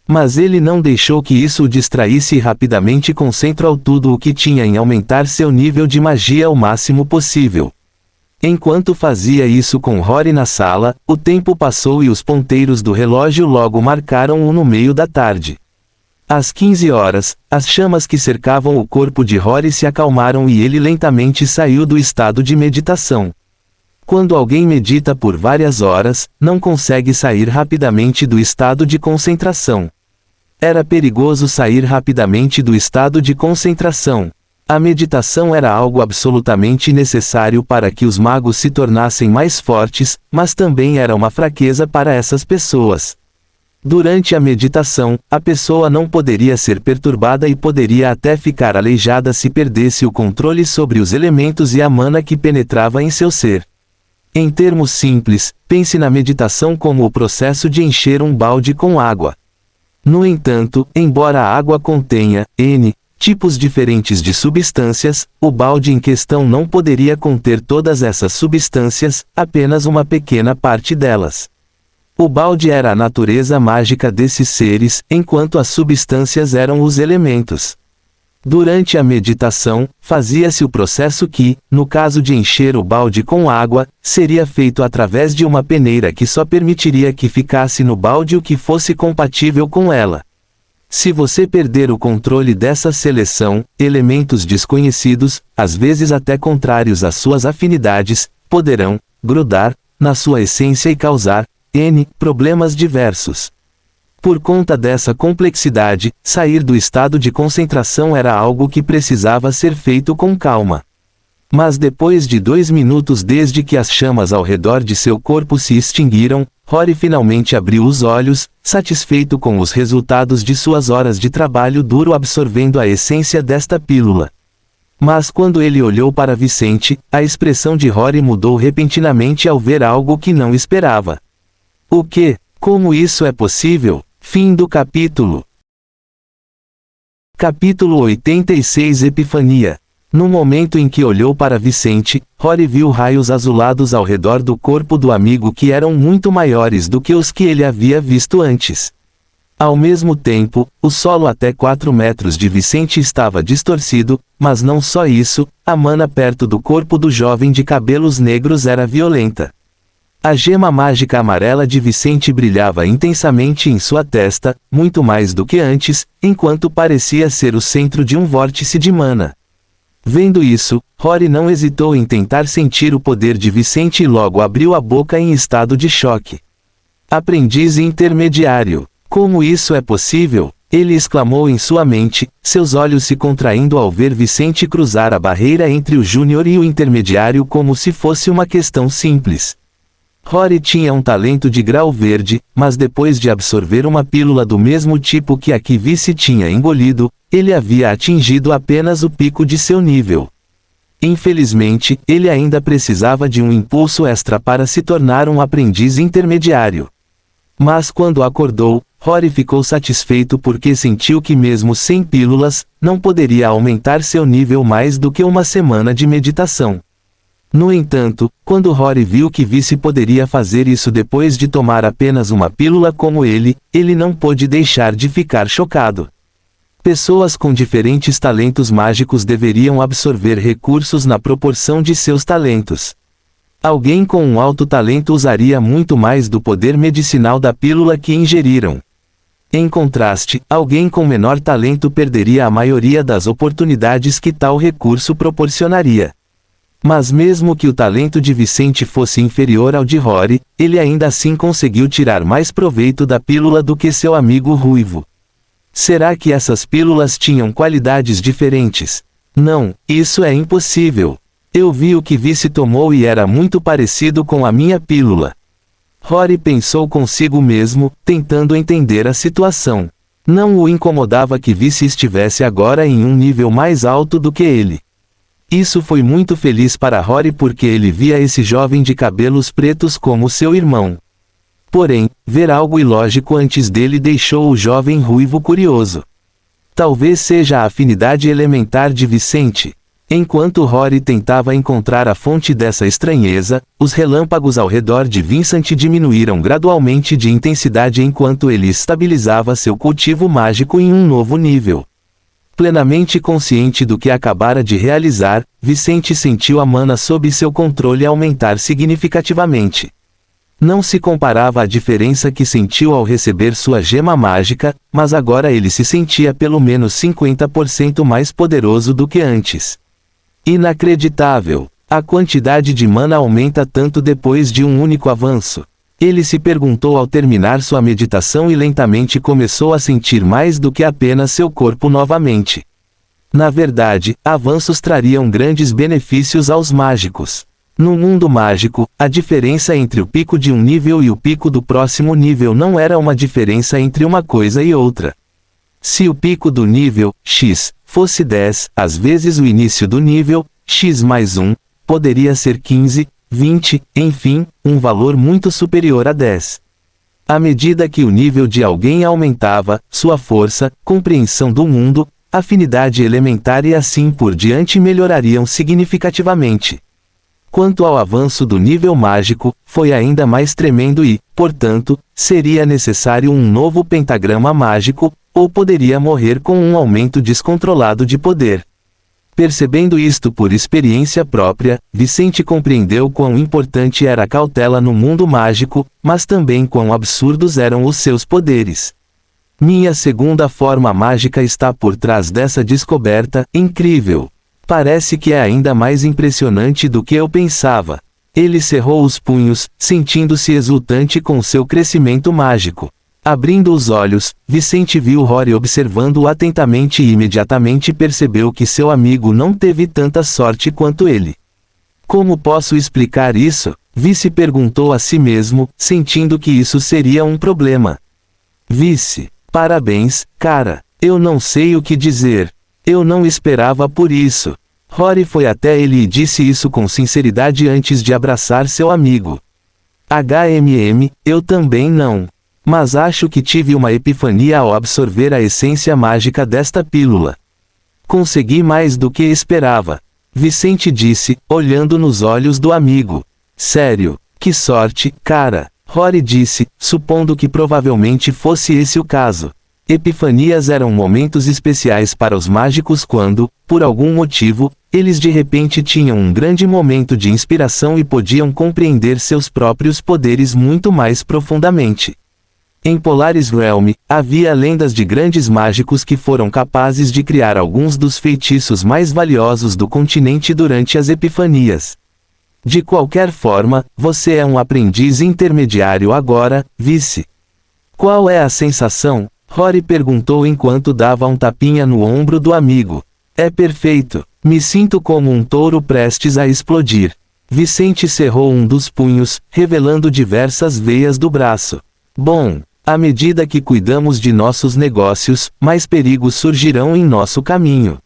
Mas ele não deixou que isso o distraísse e rapidamente concentrou tudo o que tinha em aumentar seu nível de magia ao máximo possível. Enquanto fazia isso com Rory na sala, o tempo passou e os ponteiros do relógio logo marcaram no meio da tarde. Às 15 horas, as chamas que cercavam o corpo de Rory se acalmaram e ele lentamente saiu do estado de meditação. Quando alguém medita por várias horas, não consegue sair rapidamente do estado de concentração. Era perigoso sair rapidamente do estado de concentração. A meditação era algo absolutamente necessário para que os magos se tornassem mais fortes, mas também era uma fraqueza para essas pessoas. Durante a meditação, a pessoa não poderia ser perturbada e poderia até ficar aleijada se perdesse o controle sobre os elementos e a mana que penetrava em seu ser. Em termos simples, pense na meditação como o processo de encher um balde com água. No entanto, embora a água contenha N tipos diferentes de substâncias, o balde em questão não poderia conter todas essas substâncias, apenas uma pequena parte delas. O balde era a natureza mágica desses seres, enquanto as substâncias eram os elementos. Durante a meditação, fazia-se o processo que, no caso de encher o balde com água, seria feito através de uma peneira que só permitiria que ficasse no balde o que fosse compatível com ela. Se você perder o controle dessa seleção, elementos desconhecidos, às vezes até contrários às suas afinidades, poderão grudar na sua essência e causar N problemas diversos. Por conta dessa complexidade, sair do estado de concentração era algo que precisava ser feito com calma. Mas depois de 2 minutos desde que as chamas ao redor de seu corpo se extinguiram, Rory finalmente abriu os olhos, satisfeito com os resultados de suas horas de trabalho duro absorvendo a essência desta pílula. Mas quando ele olhou para Vicente, a expressão de Rory mudou repentinamente ao ver algo que não esperava. O que? Como isso é possível? Fim do capítulo. Capítulo 86 Epifania. No momento em que olhou para Vicente, Rory viu raios azulados ao redor do corpo do amigo que eram muito maiores do que os que ele havia visto antes. Ao mesmo tempo, o solo até 4 metros de Vicente estava distorcido, mas não só isso, a mana perto do corpo do jovem de cabelos negros era violenta. A gema mágica amarela de Vicente brilhava intensamente em sua testa, muito mais do que antes, enquanto parecia ser o centro de um vórtice de mana. Vendo isso, Rory não hesitou em tentar sentir o poder de Vicente e logo abriu a boca em estado de choque. Aprendiz intermediário. Como isso é possível? Ele exclamou em sua mente, seus olhos se contraindo ao ver Vicente cruzar a barreira entre o júnior e o intermediário como se fosse uma questão simples. Rory tinha um talento de grau verde, mas depois de absorver uma pílula do mesmo tipo que a que Vici tinha engolido, ele havia atingido apenas o pico de seu nível. Infelizmente, ele ainda precisava de um impulso extra para se tornar um aprendiz intermediário. Mas quando acordou, Rory ficou satisfeito porque sentiu que mesmo sem pílulas, não poderia aumentar seu nível mais do que uma semana de meditação. No entanto, quando Rory viu que Vici poderia fazer isso depois de tomar apenas uma pílula como ele não pôde deixar de ficar chocado. Pessoas com diferentes talentos mágicos deveriam absorver recursos na proporção de seus talentos. Alguém com um alto talento usaria muito mais do poder medicinal da pílula que ingeriram. Em contraste, alguém com menor talento perderia a maioria das oportunidades que tal recurso proporcionaria. Mas mesmo que o talento de Vicente fosse inferior ao de Rory, ele ainda assim conseguiu tirar mais proveito da pílula do que seu amigo ruivo. Será que essas pílulas tinham qualidades diferentes? Não, isso é impossível. Eu vi o que Vici tomou e era muito parecido com a minha pílula. Rory pensou consigo mesmo, tentando entender a situação. Não o incomodava que Vici estivesse agora em um nível mais alto do que ele. Isso foi muito feliz para Rory porque ele via esse jovem de cabelos pretos como seu irmão. Porém, ver algo ilógico antes dele deixou o jovem ruivo curioso. Talvez seja a afinidade elementar de Vicente. Enquanto Rory tentava encontrar a fonte dessa estranheza, os relâmpagos ao redor de Vincent diminuíram gradualmente de intensidade enquanto ele estabilizava seu cultivo mágico em um novo nível. Plenamente consciente do que acabara de realizar, Vicente sentiu a mana sob seu controle aumentar significativamente. Não se comparava à diferença que sentiu ao receber sua gema mágica, mas agora ele se sentia pelo menos 50% mais poderoso do que antes. Inacreditável! A quantidade de mana aumenta tanto depois de um único avanço. Ele se perguntou ao terminar sua meditação e lentamente começou a sentir mais do que apenas seu corpo novamente. Na verdade, avanços trariam grandes benefícios aos mágicos. No mundo mágico, a diferença entre o pico de um nível e o pico do próximo nível não era uma diferença entre uma coisa e outra. Se o pico do nível, X, fosse 10, às vezes o início do nível, X mais 1, poderia ser 15, 20, enfim, um valor muito superior a 10. À medida que o nível de alguém aumentava, sua força, compreensão do mundo, afinidade elementar e assim por diante melhorariam significativamente. Quanto ao avanço do nível mágico, foi ainda mais tremendo e, portanto, seria necessário um novo pentagrama mágico, ou poderia morrer com um aumento descontrolado de poder. Percebendo isto por experiência própria, Vicente compreendeu quão importante era a cautela no mundo mágico, mas também quão absurdos eram os seus poderes. Minha segunda forma mágica está por trás dessa descoberta, incrível. Parece que é ainda mais impressionante do que eu pensava. Ele cerrou os punhos, sentindo-se exultante com seu crescimento mágico. Abrindo os olhos, Vicente viu Rory observando-o atentamente e imediatamente percebeu que seu amigo não teve tanta sorte quanto ele. Como posso explicar isso? Vici perguntou a si mesmo, sentindo que isso seria um problema. Vici, parabéns, cara. Eu não sei o que dizer. Eu não esperava por isso. Rory foi até ele e disse isso com sinceridade antes de abraçar seu amigo. Eu também não. Mas acho que tive uma epifania ao absorver a essência mágica desta pílula. Consegui mais do que esperava. Vicente disse, olhando nos olhos do amigo. Sério? Que sorte, cara. Rory disse, supondo que provavelmente fosse esse o caso. Epifanias eram momentos especiais para os mágicos quando, por algum motivo, eles de repente tinham um grande momento de inspiração e podiam compreender seus próprios poderes muito mais profundamente. Em Polaris Realm, havia lendas de grandes mágicos que foram capazes de criar alguns dos feitiços mais valiosos do continente durante as epifanias. De qualquer forma, você é um aprendiz intermediário agora, vice. Qual é a sensação? Rory perguntou enquanto dava um tapinha no ombro do amigo. É perfeito. Me sinto como um touro prestes a explodir. Vicente cerrou um dos punhos, revelando diversas veias do braço. Bom, à medida que cuidamos de nossos negócios, mais perigos surgirão em nosso caminho.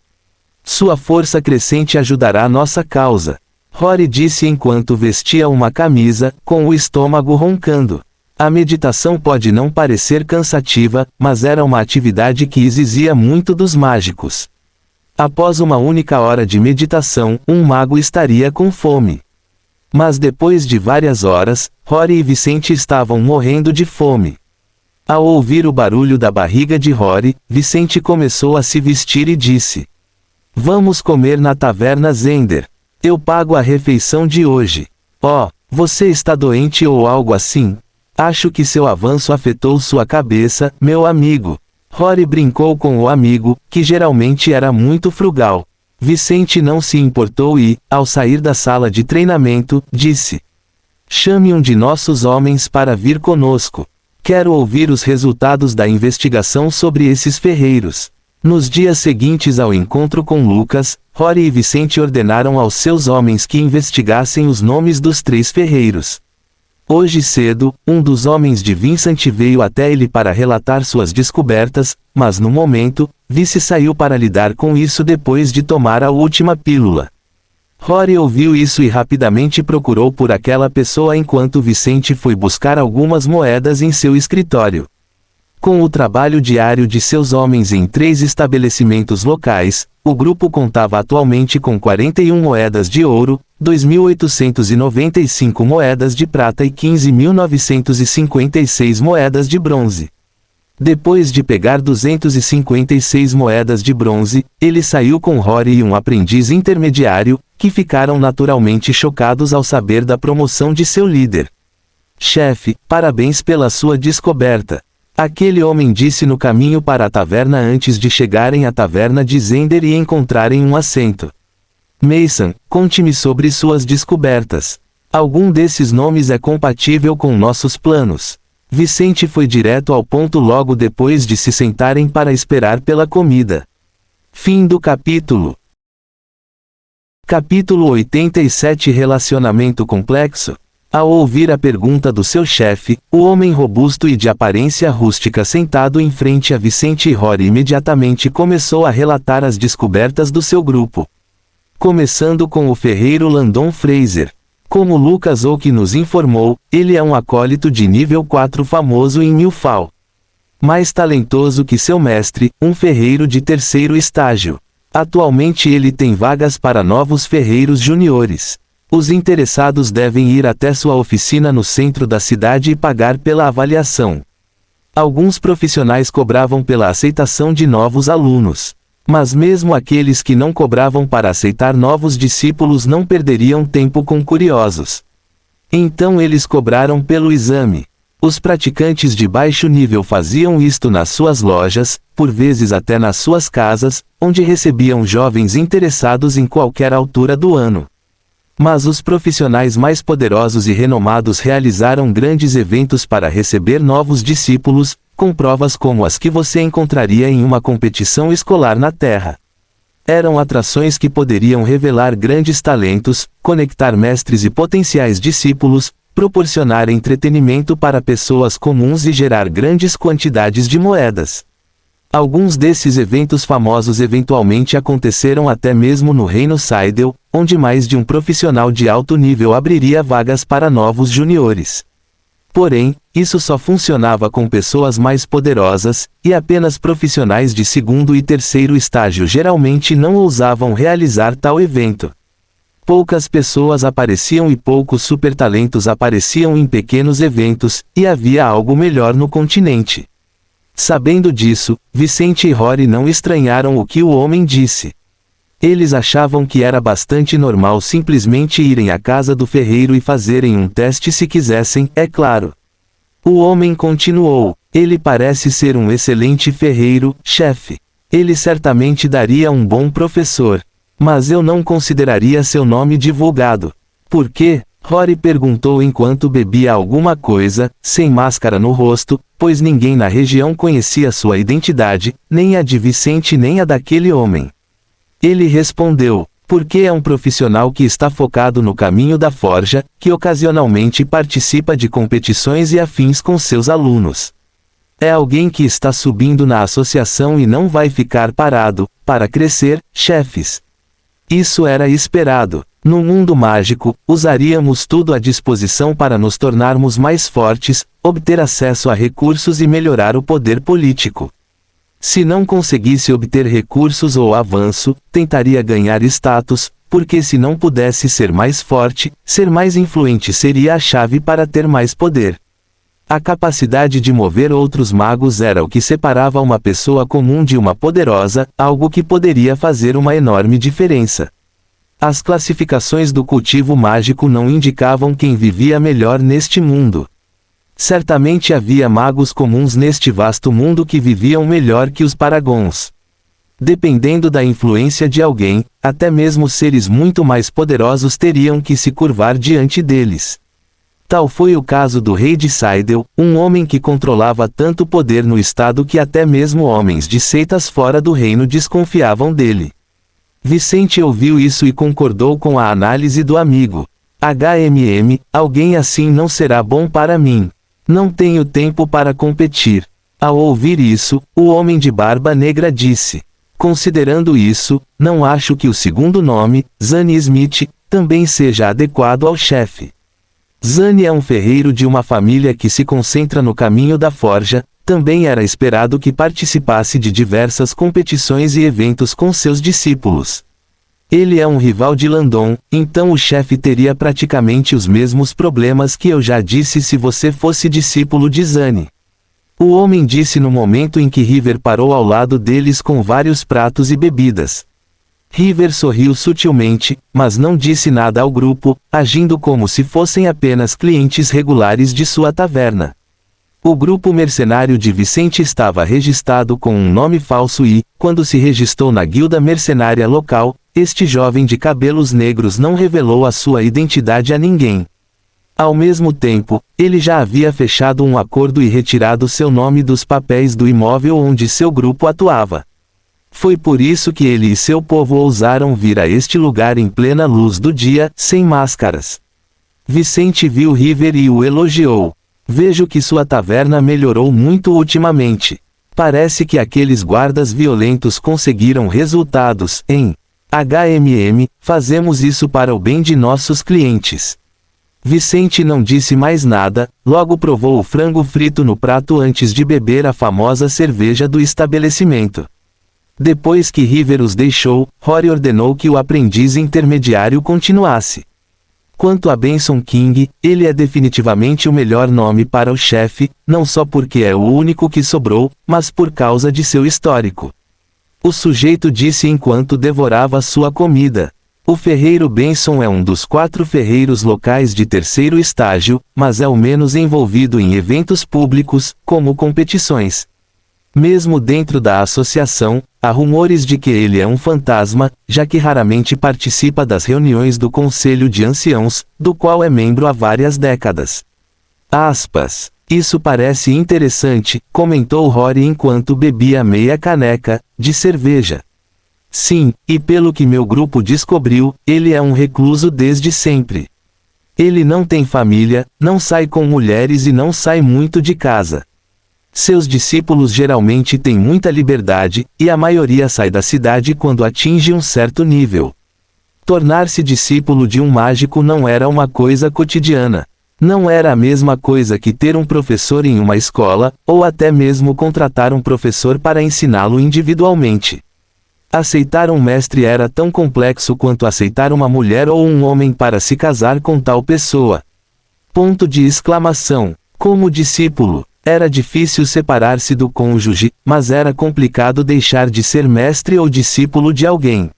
Sua força crescente ajudará nossa causa. Rory disse enquanto vestia uma camisa, com o estômago roncando. A meditação pode não parecer cansativa, mas era uma atividade que exigia muito dos mágicos. Após uma única hora de meditação, um mago estaria com fome. Mas depois de várias horas, Rory e Vicente estavam morrendo de fome. Ao ouvir o barulho da barriga de Rory, Vicente começou a se vestir e disse: Vamos comer na taverna Zender. Eu pago a refeição de hoje. Oh, você está doente ou algo assim? Acho que seu avanço afetou sua cabeça, meu amigo. Rory brincou com o amigo, que geralmente era muito frugal. Vicente não se importou e, ao sair da sala de treinamento, disse: Chame um de nossos homens para vir conosco. Quero ouvir os resultados da investigação sobre esses ferreiros. Nos dias seguintes ao encontro com Lucas, Rory e Vicente ordenaram aos seus homens que investigassem os nomes dos 3 ferreiros. Hoje cedo, um dos homens de Vincent veio até ele para relatar suas descobertas, mas no momento, Vice saiu para lidar com isso depois de tomar a última pílula. Rory ouviu isso e rapidamente procurou por aquela pessoa enquanto Vicente foi buscar algumas moedas em seu escritório. Com o trabalho diário de seus homens em 3 estabelecimentos locais, o grupo contava atualmente com 41 moedas de ouro, 2.895 moedas de prata e 15.956 moedas de bronze. Depois de pegar 256 moedas de bronze, ele saiu com Rory e um aprendiz intermediário, que ficaram naturalmente chocados ao saber da promoção de seu líder. Chefe, parabéns pela sua descoberta. Aquele homem disse no caminho para a taverna antes de chegarem à taverna de Zender e encontrarem um assento. Mason, conte-me sobre suas descobertas. Algum desses nomes é compatível com nossos planos. Vicente foi direto ao ponto logo depois de se sentarem para esperar pela comida. Fim do capítulo. Capítulo 87 Relacionamento complexo. Ao ouvir a pergunta do seu chefe, o homem robusto e de aparência rústica sentado em frente a Vicente e Rory imediatamente começou a relatar as descobertas do seu grupo. Começando com o ferreiro Landon Fraser. Como Lucas Oak nos informou, ele é um acólito de nível 4 famoso em Milfall. Mais talentoso que seu mestre, um ferreiro de 3º estágio. Atualmente ele tem vagas para novos ferreiros juniores. Os interessados devem ir até sua oficina no centro da cidade e pagar pela avaliação. Alguns profissionais cobravam pela aceitação de novos alunos. Mas mesmo aqueles que não cobravam para aceitar novos discípulos não perderiam tempo com curiosos. Então eles cobraram pelo exame. Os praticantes de baixo nível faziam isto nas suas lojas, por vezes até nas suas casas, onde recebiam jovens interessados em qualquer altura do ano. Mas os profissionais mais poderosos e renomados realizaram grandes eventos para receber novos discípulos, com provas como as que você encontraria em uma competição escolar na Terra. Eram atrações que poderiam revelar grandes talentos, conectar mestres e potenciais discípulos, proporcionar entretenimento para pessoas comuns e gerar grandes quantidades de moedas. Alguns desses eventos famosos eventualmente aconteceram até mesmo no Reino Seidel, onde mais de um profissional de alto nível abriria vagas para novos juniores. Porém, isso só funcionava com pessoas mais poderosas, e apenas profissionais de 2º e 3º estágio geralmente não ousavam realizar tal evento. Poucas pessoas apareciam e poucos supertalentos apareciam em pequenos eventos, e havia algo melhor no continente. Sabendo disso, Vicente e Rory não estranharam o que o homem disse. Eles achavam que era bastante normal simplesmente irem à casa do ferreiro e fazerem um teste se quisessem, é claro. O homem continuou: ele parece ser um excelente ferreiro, chefe. Ele certamente daria um bom professor. Mas eu não consideraria seu nome divulgado. Por quê? Rory perguntou enquanto bebia alguma coisa, sem máscara no rosto, pois ninguém na região conhecia sua identidade, nem a de Vicente nem a daquele homem. Ele respondeu: porque é um profissional que está focado no caminho da forja, que ocasionalmente participa de competições e afins com seus alunos. É alguém que está subindo na associação e não vai ficar parado, para crescer, chefes. Isso era esperado. No mundo mágico, usaríamos tudo à disposição para nos tornarmos mais fortes, obter acesso a recursos e melhorar o poder político. Se não conseguisse obter recursos ou avanço, tentaria ganhar status, porque se não pudesse ser mais forte, ser mais influente seria a chave para ter mais poder. A capacidade de mover outros magos era o que separava uma pessoa comum de uma poderosa, algo que poderia fazer uma enorme diferença. As classificações do cultivo mágico não indicavam quem vivia melhor neste mundo. Certamente havia magos comuns neste vasto mundo que viviam melhor que os paragons. Dependendo da influência de alguém, até mesmo seres muito mais poderosos teriam que se curvar diante deles. Tal foi o caso do rei de Cydel, um homem que controlava tanto poder no estado que até mesmo homens de seitas fora do reino desconfiavam dele. Vicente ouviu isso e concordou com a análise do amigo. Alguém assim não será bom para mim. Não tenho tempo para competir. Ao ouvir isso, o homem de barba negra disse: considerando isso, não acho que o segundo nome, Zane Smith, também seja adequado ao chefe. Zane é um ferreiro de uma família que se concentra no caminho da forja, também era esperado que participasse de diversas competições e eventos com seus discípulos. Ele é um rival de Landon, então o chefe teria praticamente os mesmos problemas que eu já disse se você fosse discípulo de Zane. O homem disse no momento em que River parou ao lado deles com vários pratos e bebidas. River sorriu sutilmente, mas não disse nada ao grupo, agindo como se fossem apenas clientes regulares de sua taverna. O grupo mercenário de Vicente estava registrado com um nome falso e, quando se registrou na guilda mercenária local, este jovem de cabelos negros não revelou a sua identidade a ninguém. Ao mesmo tempo, ele já havia fechado um acordo e retirado seu nome dos papéis do imóvel onde seu grupo atuava. Foi por isso que ele e seu povo ousaram vir a este lugar em plena luz do dia, sem máscaras. Vicente viu River e o elogiou. Vejo que sua taverna melhorou muito ultimamente. Parece que aqueles guardas violentos conseguiram resultados, hein? Fazemos isso para o bem de nossos clientes. Vicente não disse mais nada, logo provou o frango frito no prato antes de beber a famosa cerveja do estabelecimento. Depois que River os deixou, Rory ordenou que o aprendiz intermediário continuasse. Quanto a Benson King, ele é definitivamente o melhor nome para o chefe, não só porque é o único que sobrou, mas por causa de seu histórico. O sujeito disse enquanto devorava sua comida. O ferreiro Benson é um dos 4 ferreiros locais de terceiro estágio, mas é o menos envolvido em eventos públicos, como competições. Mesmo dentro da associação, há rumores de que ele é um fantasma, já que raramente participa das reuniões do Conselho de Anciãos, do qual é membro há várias décadas. Isso parece interessante, comentou Rory enquanto bebia meia caneca de cerveja. Sim, e pelo que meu grupo descobriu, ele é um recluso desde sempre. Ele não tem família, não sai com mulheres e não sai muito de casa. Seus discípulos geralmente têm muita liberdade, e a maioria sai da cidade quando atinge um certo nível. Tornar-se discípulo de um mágico não era uma coisa cotidiana. Não era a mesma coisa que ter um professor em uma escola, ou até mesmo contratar um professor para ensiná-lo individualmente. Aceitar um mestre era tão complexo quanto aceitar uma mulher ou um homem para se casar com tal pessoa. Ponto de exclamação. Como discípulo, era difícil separar-se do cônjuge, mas era complicado deixar de ser mestre ou discípulo de alguém.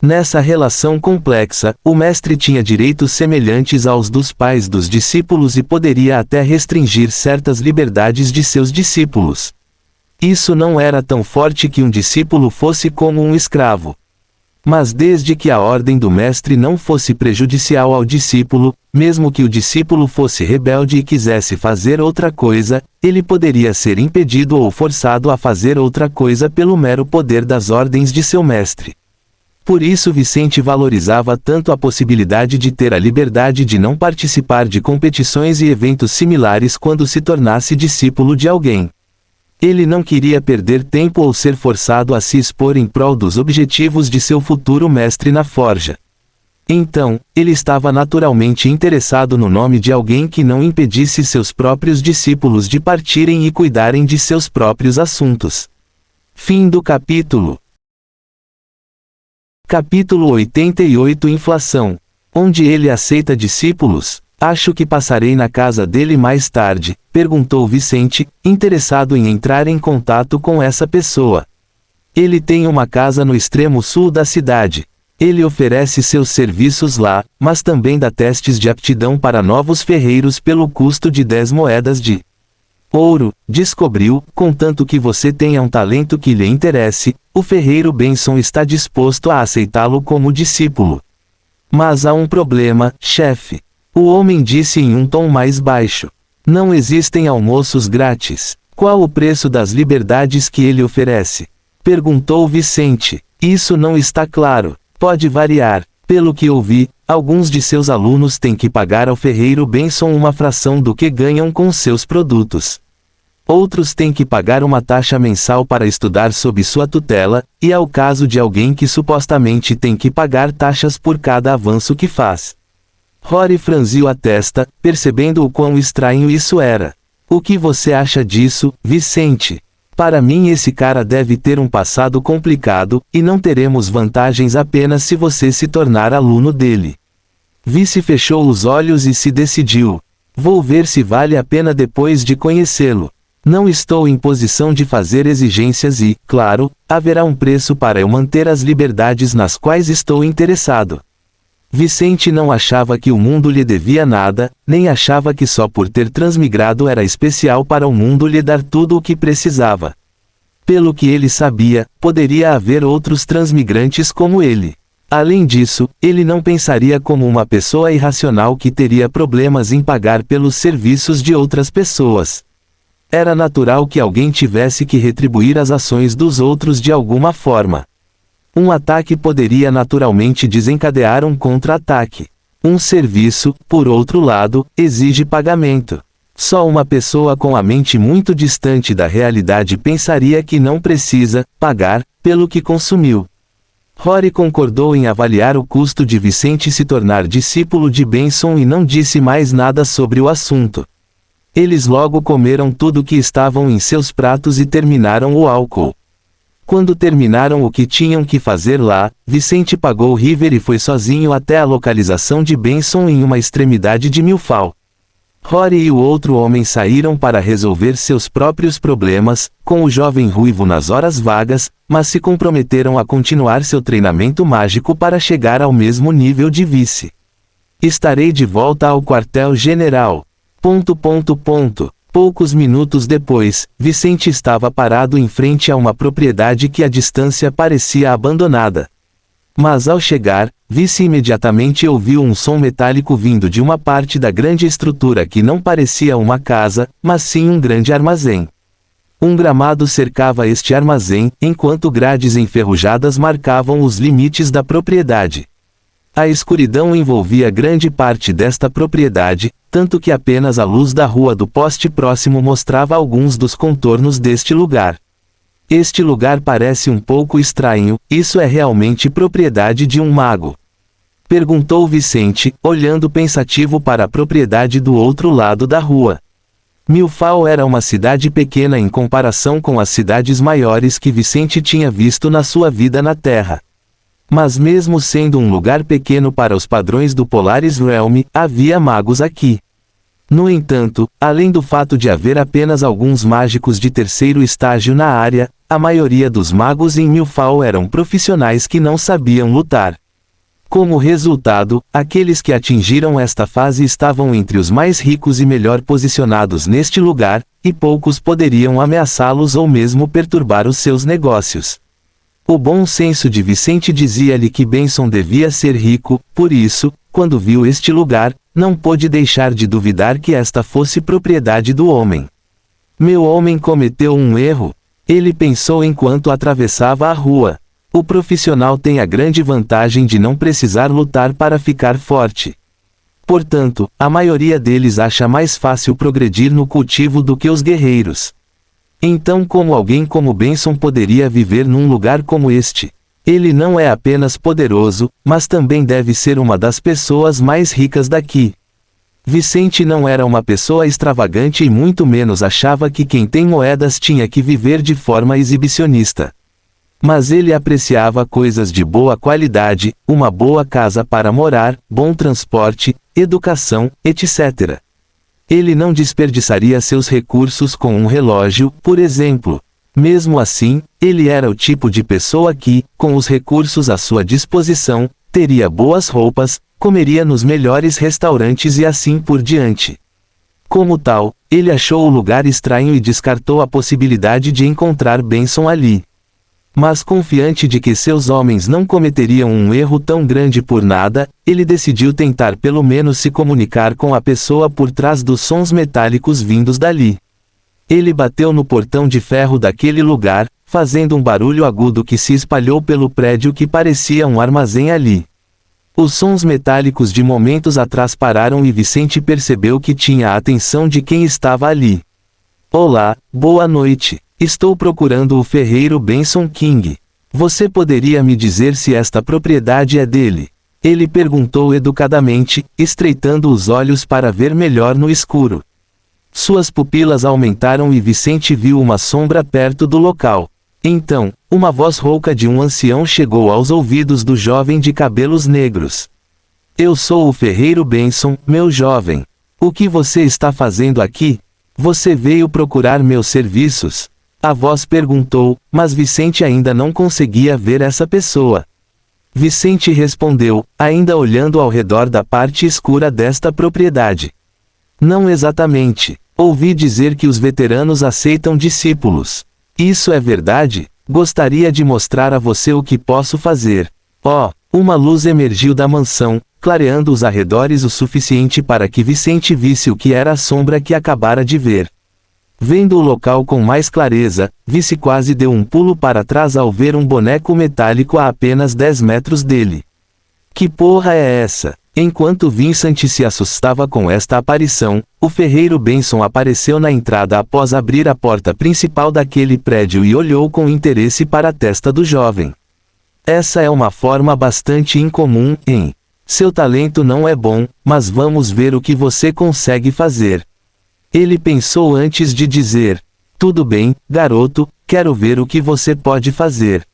Nessa relação complexa, o mestre tinha direitos semelhantes aos dos pais dos discípulos e poderia até restringir certas liberdades de seus discípulos. Isso não era tão forte que um discípulo fosse como um escravo. Mas desde que a ordem do mestre não fosse prejudicial ao discípulo, mesmo que o discípulo fosse rebelde e quisesse fazer outra coisa, ele poderia ser impedido ou forçado a fazer outra coisa pelo mero poder das ordens de seu mestre. Por isso Vicente valorizava tanto a possibilidade de ter a liberdade de não participar de competições e eventos similares quando se tornasse discípulo de alguém. Ele não queria perder tempo ou ser forçado a se expor em prol dos objetivos de seu futuro mestre na forja. Então, ele estava naturalmente interessado no nome de alguém que não impedisse seus próprios discípulos de partirem e cuidarem de seus próprios assuntos. Fim do capítulo. Capítulo 88 Inflação. Onde ele aceita discípulos? Acho que passarei na casa dele mais tarde, perguntou Vicente, interessado em entrar em contato com essa pessoa. Ele tem uma casa no extremo sul da cidade. Ele oferece seus serviços lá, mas também dá testes de aptidão para novos ferreiros pelo custo de 10 moedas de ouro. Descobriu, contanto que você tenha um talento que lhe interesse, o ferreiro Benson está disposto a aceitá-lo como discípulo. Mas há um problema, chefe. O homem disse em um tom mais baixo. Não existem almoços grátis. Qual o preço das liberdades que ele oferece? Perguntou Vicente. Isso não está claro. Pode variar. Pelo que ouvi, alguns de seus alunos têm que pagar ao ferreiro Benson uma fração do que ganham com seus produtos. Outros têm que pagar uma taxa mensal para estudar sob sua tutela, e é o caso de alguém que supostamente tem que pagar taxas por cada avanço que faz. Rory franziu a testa, percebendo o quão estranho isso era. O que você acha disso, Vicente? Para mim esse cara deve ter um passado complicado, e não teremos vantagens apenas se você se tornar aluno dele. Vice fechou os olhos e se decidiu. Vou ver se vale a pena depois de conhecê-lo. Não estou em posição de fazer exigências e, claro, haverá um preço para eu manter as liberdades nas quais estou interessado. Vicente não achava que o mundo lhe devia nada, nem achava que só por ter transmigrado era especial para o mundo lhe dar tudo o que precisava. Pelo que ele sabia, poderia haver outros transmigrantes como ele. Além disso, ele não pensaria como uma pessoa irracional que teria problemas em pagar pelos serviços de outras pessoas. Era natural que alguém tivesse que retribuir as ações dos outros de alguma forma. Um ataque poderia naturalmente desencadear um contra-ataque. Um serviço, por outro lado, exige pagamento. Só uma pessoa com a mente muito distante da realidade pensaria que não precisa pagar pelo que consumiu. Rory concordou em avaliar o custo de Vicente se tornar discípulo de Benson e não disse mais nada sobre o assunto. Eles logo comeram tudo que estavam em seus pratos e terminaram o álcool. Quando terminaram o que tinham que fazer lá, Vicente pagou River e foi sozinho até a localização de Benson em uma extremidade de Milfal. Rory e o outro homem saíram para resolver seus próprios problemas, com o jovem ruivo nas horas vagas, mas se comprometeram a continuar seu treinamento mágico para chegar ao mesmo nível de vice. Estarei de volta ao quartel-general. ... Poucos minutos depois, Vicente estava parado em frente a uma propriedade que à distância parecia abandonada. Mas ao chegar, Vice imediatamente ouviu um som metálico vindo de uma parte da grande estrutura que não parecia uma casa, mas sim um grande armazém. Um gramado cercava este armazém, enquanto grades enferrujadas marcavam os limites da propriedade. A escuridão envolvia grande parte desta propriedade, tanto que apenas a luz da rua do poste próximo mostrava alguns dos contornos deste lugar. Este lugar parece um pouco estranho, isso é realmente propriedade de um mago? Perguntou Vicente, olhando pensativo para a propriedade do outro lado da rua. Milfao era uma cidade pequena em comparação com as cidades maiores que Vicente tinha visto na sua vida na Terra. Mas mesmo sendo um lugar pequeno para os padrões do Polaris Realm, havia magos aqui. No entanto, além do fato de haver apenas alguns mágicos de terceiro estágio na área, a maioria dos magos em Milfao eram profissionais que não sabiam lutar. Como resultado, aqueles que atingiram esta fase estavam entre os mais ricos e melhor posicionados neste lugar, e poucos poderiam ameaçá-los ou mesmo perturbar os seus negócios. O bom senso de Vicente dizia-lhe que Benson devia ser rico, por isso, quando viu este lugar, não pôde deixar de duvidar que esta fosse propriedade do homem. Meu homem cometeu um erro, ele pensou enquanto atravessava a rua. O profissional tem a grande vantagem de não precisar lutar para ficar forte. Portanto, a maioria deles acha mais fácil progredir no cultivo do que os guerreiros. Então, como alguém como Benson poderia viver num lugar como este? Ele não é apenas poderoso, mas também deve ser uma das pessoas mais ricas daqui. Vicente não era uma pessoa extravagante e muito menos achava que quem tem moedas tinha que viver de forma exibicionista. Mas ele apreciava coisas de boa qualidade, uma boa casa para morar, bom transporte, educação, etc. Ele não desperdiçaria seus recursos com um relógio, por exemplo. Mesmo assim, ele era o tipo de pessoa que, com os recursos à sua disposição, teria boas roupas, comeria nos melhores restaurantes e assim por diante. Como tal, ele achou o lugar estranho e descartou a possibilidade de encontrar Benson ali. Mas confiante de que seus homens não cometeriam um erro tão grande por nada, ele decidiu tentar pelo menos se comunicar com a pessoa por trás dos sons metálicos vindos dali. Ele bateu no portão de ferro daquele lugar, fazendo um barulho agudo que se espalhou pelo prédio que parecia um armazém ali. Os sons metálicos de momentos atrás pararam e Vicente percebeu que tinha a atenção de quem estava ali. Olá, boa noite. Estou procurando o ferreiro Benson King. Você poderia me dizer se esta propriedade é dele? Ele perguntou educadamente, estreitando os olhos para ver melhor no escuro. Suas pupilas aumentaram e Vicente viu uma sombra perto do local. Então, uma voz rouca de um ancião chegou aos ouvidos do jovem de cabelos negros. Eu sou o ferreiro Benson, meu jovem. O que você está fazendo aqui? Você veio procurar meus serviços? A voz perguntou, mas Vicente ainda não conseguia ver essa pessoa. Vicente respondeu, ainda olhando ao redor da parte escura desta propriedade. Não exatamente. Ouvi dizer que os veteranos aceitam discípulos. Isso é verdade? Gostaria de mostrar a você o que posso fazer. Oh, uma luz emergiu da mansão, clareando os arredores o suficiente para que Vicente visse o que era a sombra que acabara de ver. Vendo o local com mais clareza, Vice quase deu um pulo para trás ao ver um boneco metálico a apenas 10 metros dele. Que porra é essa? Enquanto Vincent se assustava com esta aparição, o ferreiro Benson apareceu na entrada após abrir a porta principal daquele prédio e olhou com interesse para a testa do jovem. Essa é uma forma bastante incomum, hein? Seu talento não é bom, mas vamos ver o que você consegue fazer. Ele pensou antes de dizer, tudo bem, garoto, quero ver o que você pode fazer.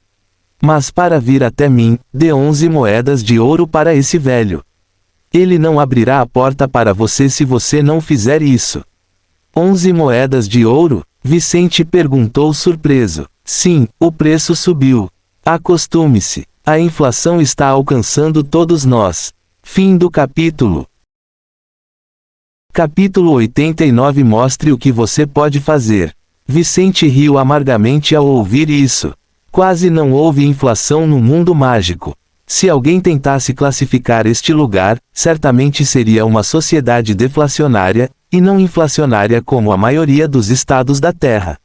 Mas para vir até mim, dê 11 moedas de ouro para esse velho. Ele não abrirá a porta para você se você não fizer isso. 11 moedas de ouro? Vicente perguntou surpreso. Sim, o preço subiu. Acostume-se. A inflação está alcançando todos nós. Fim do capítulo. Capítulo 89. Mostre o que você pode fazer. Vicente riu amargamente ao ouvir isso. Quase não houve inflação no mundo mágico. Se alguém tentasse classificar este lugar, certamente seria uma sociedade deflacionária, e não inflacionária como a maioria dos estados da Terra.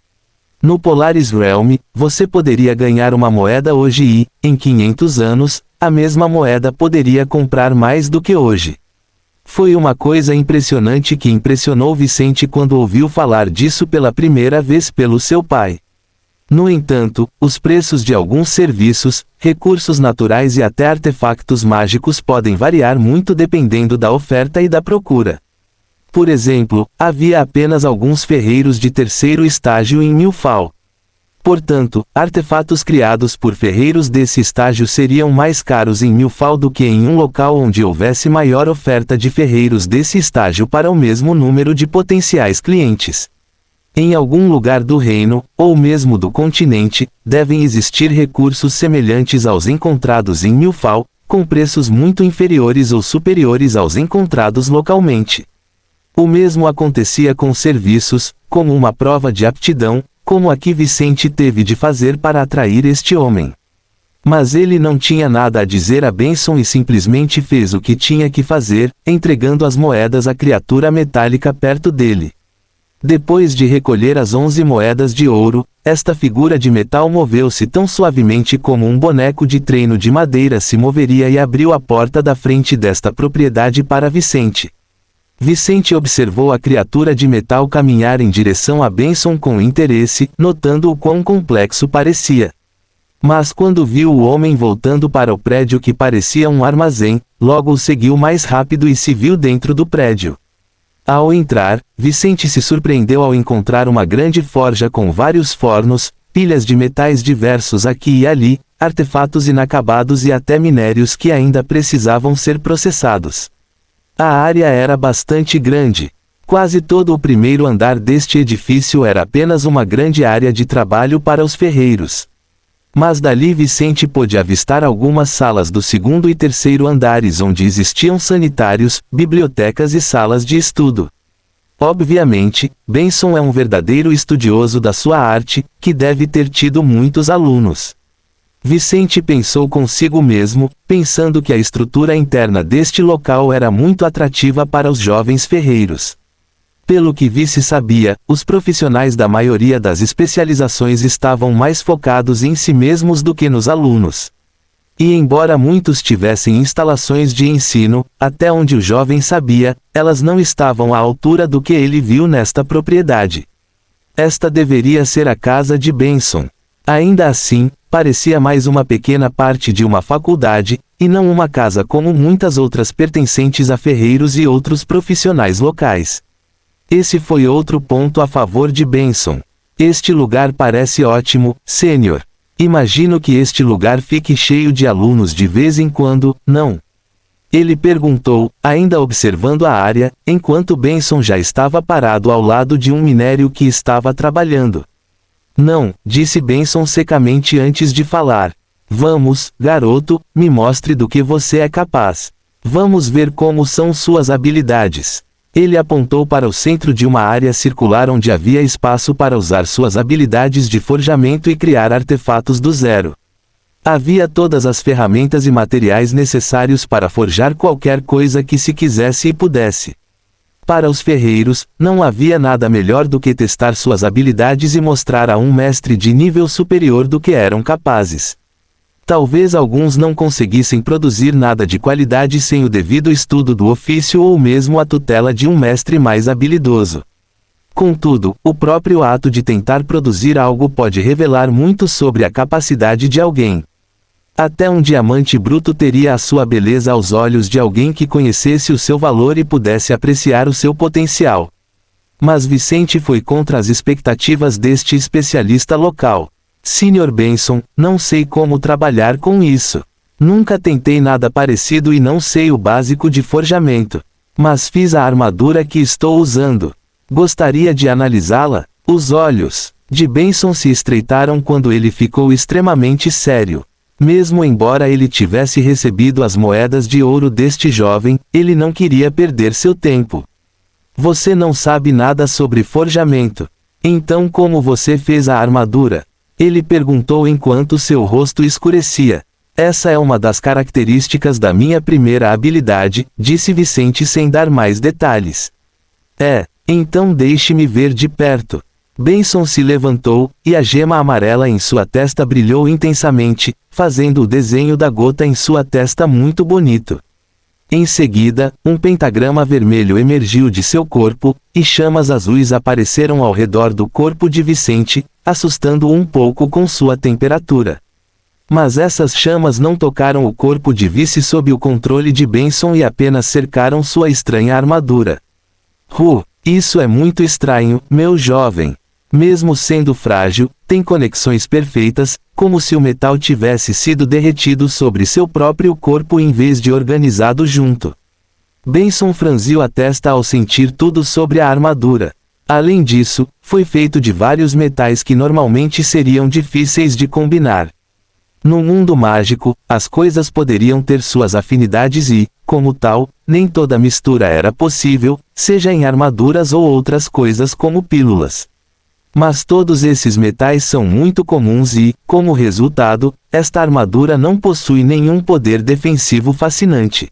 No Polaris Realm, você poderia ganhar uma moeda hoje e, em 500 anos, a mesma moeda poderia comprar mais do que hoje. Foi uma coisa impressionante que impressionou Vicente quando ouviu falar disso pela primeira vez pelo seu pai. No entanto, os preços de alguns serviços, recursos naturais e até artefactos mágicos podem variar muito dependendo da oferta e da procura. Por exemplo, havia apenas alguns ferreiros de terceiro estágio em Milfal. Portanto, artefatos criados por ferreiros desse estágio seriam mais caros em Milfal do que em um local onde houvesse maior oferta de ferreiros desse estágio para o mesmo número de potenciais clientes. Em algum lugar do reino, ou mesmo do continente, devem existir recursos semelhantes aos encontrados em Milfal, com preços muito inferiores ou superiores aos encontrados localmente. O mesmo acontecia com serviços, como uma prova de aptidão, como a que Vicente teve de fazer para atrair este homem. Mas ele não tinha nada a dizer a Benson e simplesmente fez o que tinha que fazer, entregando as moedas à criatura metálica perto dele. Depois de recolher as 11 moedas de ouro, esta figura de metal moveu-se tão suavemente como um boneco de treino de madeira se moveria e abriu a porta da frente desta propriedade para Vicente. Vicente observou a criatura de metal caminhar em direção a Benson com interesse, notando o quão complexo parecia. Mas quando viu o homem voltando para o prédio que parecia um armazém, logo o seguiu mais rápido e se viu dentro do prédio. Ao entrar, Vicente se surpreendeu ao encontrar uma grande forja com vários fornos, pilhas de metais diversos aqui e ali, artefatos inacabados e até minérios que ainda precisavam ser processados. A área era bastante grande. Quase todo o primeiro andar deste edifício era apenas uma grande área de trabalho para os ferreiros. Mas dali Vicente pôde avistar algumas salas do segundo e terceiro andares onde existiam sanitários, bibliotecas e salas de estudo. Obviamente, Benson é um verdadeiro estudioso da sua arte, que deve ter tido muitos alunos. Vicente pensou consigo mesmo, pensando que a estrutura interna deste local era muito atrativa para os jovens ferreiros. Pelo que Vice sabia, os profissionais da maioria das especializações estavam mais focados em si mesmos do que nos alunos. E embora muitos tivessem instalações de ensino, até onde o jovem sabia, elas não estavam à altura do que ele viu nesta propriedade. Esta deveria ser a casa de Benson. Ainda assim, parecia mais uma pequena parte de uma faculdade, e não uma casa como muitas outras pertencentes a ferreiros e outros profissionais locais. Esse foi outro ponto a favor de Benson. Este lugar parece ótimo, Sênior. Imagino que este lugar fique cheio de alunos de vez em quando, não? Ele perguntou, ainda observando a área, enquanto Benson já estava parado ao lado de um minério que estava trabalhando. Não, disse Benson secamente antes de falar. Vamos, garoto, me mostre do que você é capaz. Vamos ver como são suas habilidades. Ele apontou para o centro de uma área circular onde havia espaço para usar suas habilidades de forjamento e criar artefatos do zero. Havia todas as ferramentas e materiais necessários para forjar qualquer coisa que se quisesse e pudesse. Para os ferreiros, não havia nada melhor do que testar suas habilidades e mostrar a um mestre de nível superior do que eram capazes. Talvez alguns não conseguissem produzir nada de qualidade sem o devido estudo do ofício ou mesmo a tutela de um mestre mais habilidoso. Contudo, o próprio ato de tentar produzir algo pode revelar muito sobre a capacidade de alguém. Até um diamante bruto teria a sua beleza aos olhos de alguém que conhecesse o seu valor e pudesse apreciar o seu potencial. Mas Vicente foi contra as expectativas deste especialista local. Sr. Benson, não sei como trabalhar com isso. Nunca tentei nada parecido e não sei o básico de forjamento. Mas fiz a armadura que estou usando. Gostaria de analisá-la? Os olhos de Benson se estreitaram quando ele ficou extremamente sério. Mesmo embora ele tivesse recebido as moedas de ouro deste jovem, ele não queria perder seu tempo. Você não sabe nada sobre forjamento. Então como você fez a armadura? Ele perguntou enquanto seu rosto escurecia. Essa é uma das características da minha primeira habilidade, disse Vicente sem dar mais detalhes. Então deixe-me ver de perto. Benson se levantou, e a gema amarela em sua testa brilhou intensamente, fazendo o desenho da gota em sua testa muito bonito. Em seguida, um pentagrama vermelho emergiu de seu corpo, e chamas azuis apareceram ao redor do corpo de Vicente, assustando-o um pouco com sua temperatura. Mas essas chamas não tocaram o corpo de Vice sob o controle de Benson e apenas cercaram sua estranha armadura. Isso é muito estranho, meu jovem. Mesmo sendo frágil, tem conexões perfeitas, como se o metal tivesse sido derretido sobre seu próprio corpo em vez de organizado junto. Benson franziu a testa ao sentir tudo sobre a armadura. Além disso, foi feito de vários metais que normalmente seriam difíceis de combinar. No mundo mágico, as coisas poderiam ter suas afinidades e, como tal, nem toda mistura era possível, seja em armaduras ou outras coisas como pílulas. Mas todos esses metais são muito comuns e, como resultado, esta armadura não possui nenhum poder defensivo fascinante.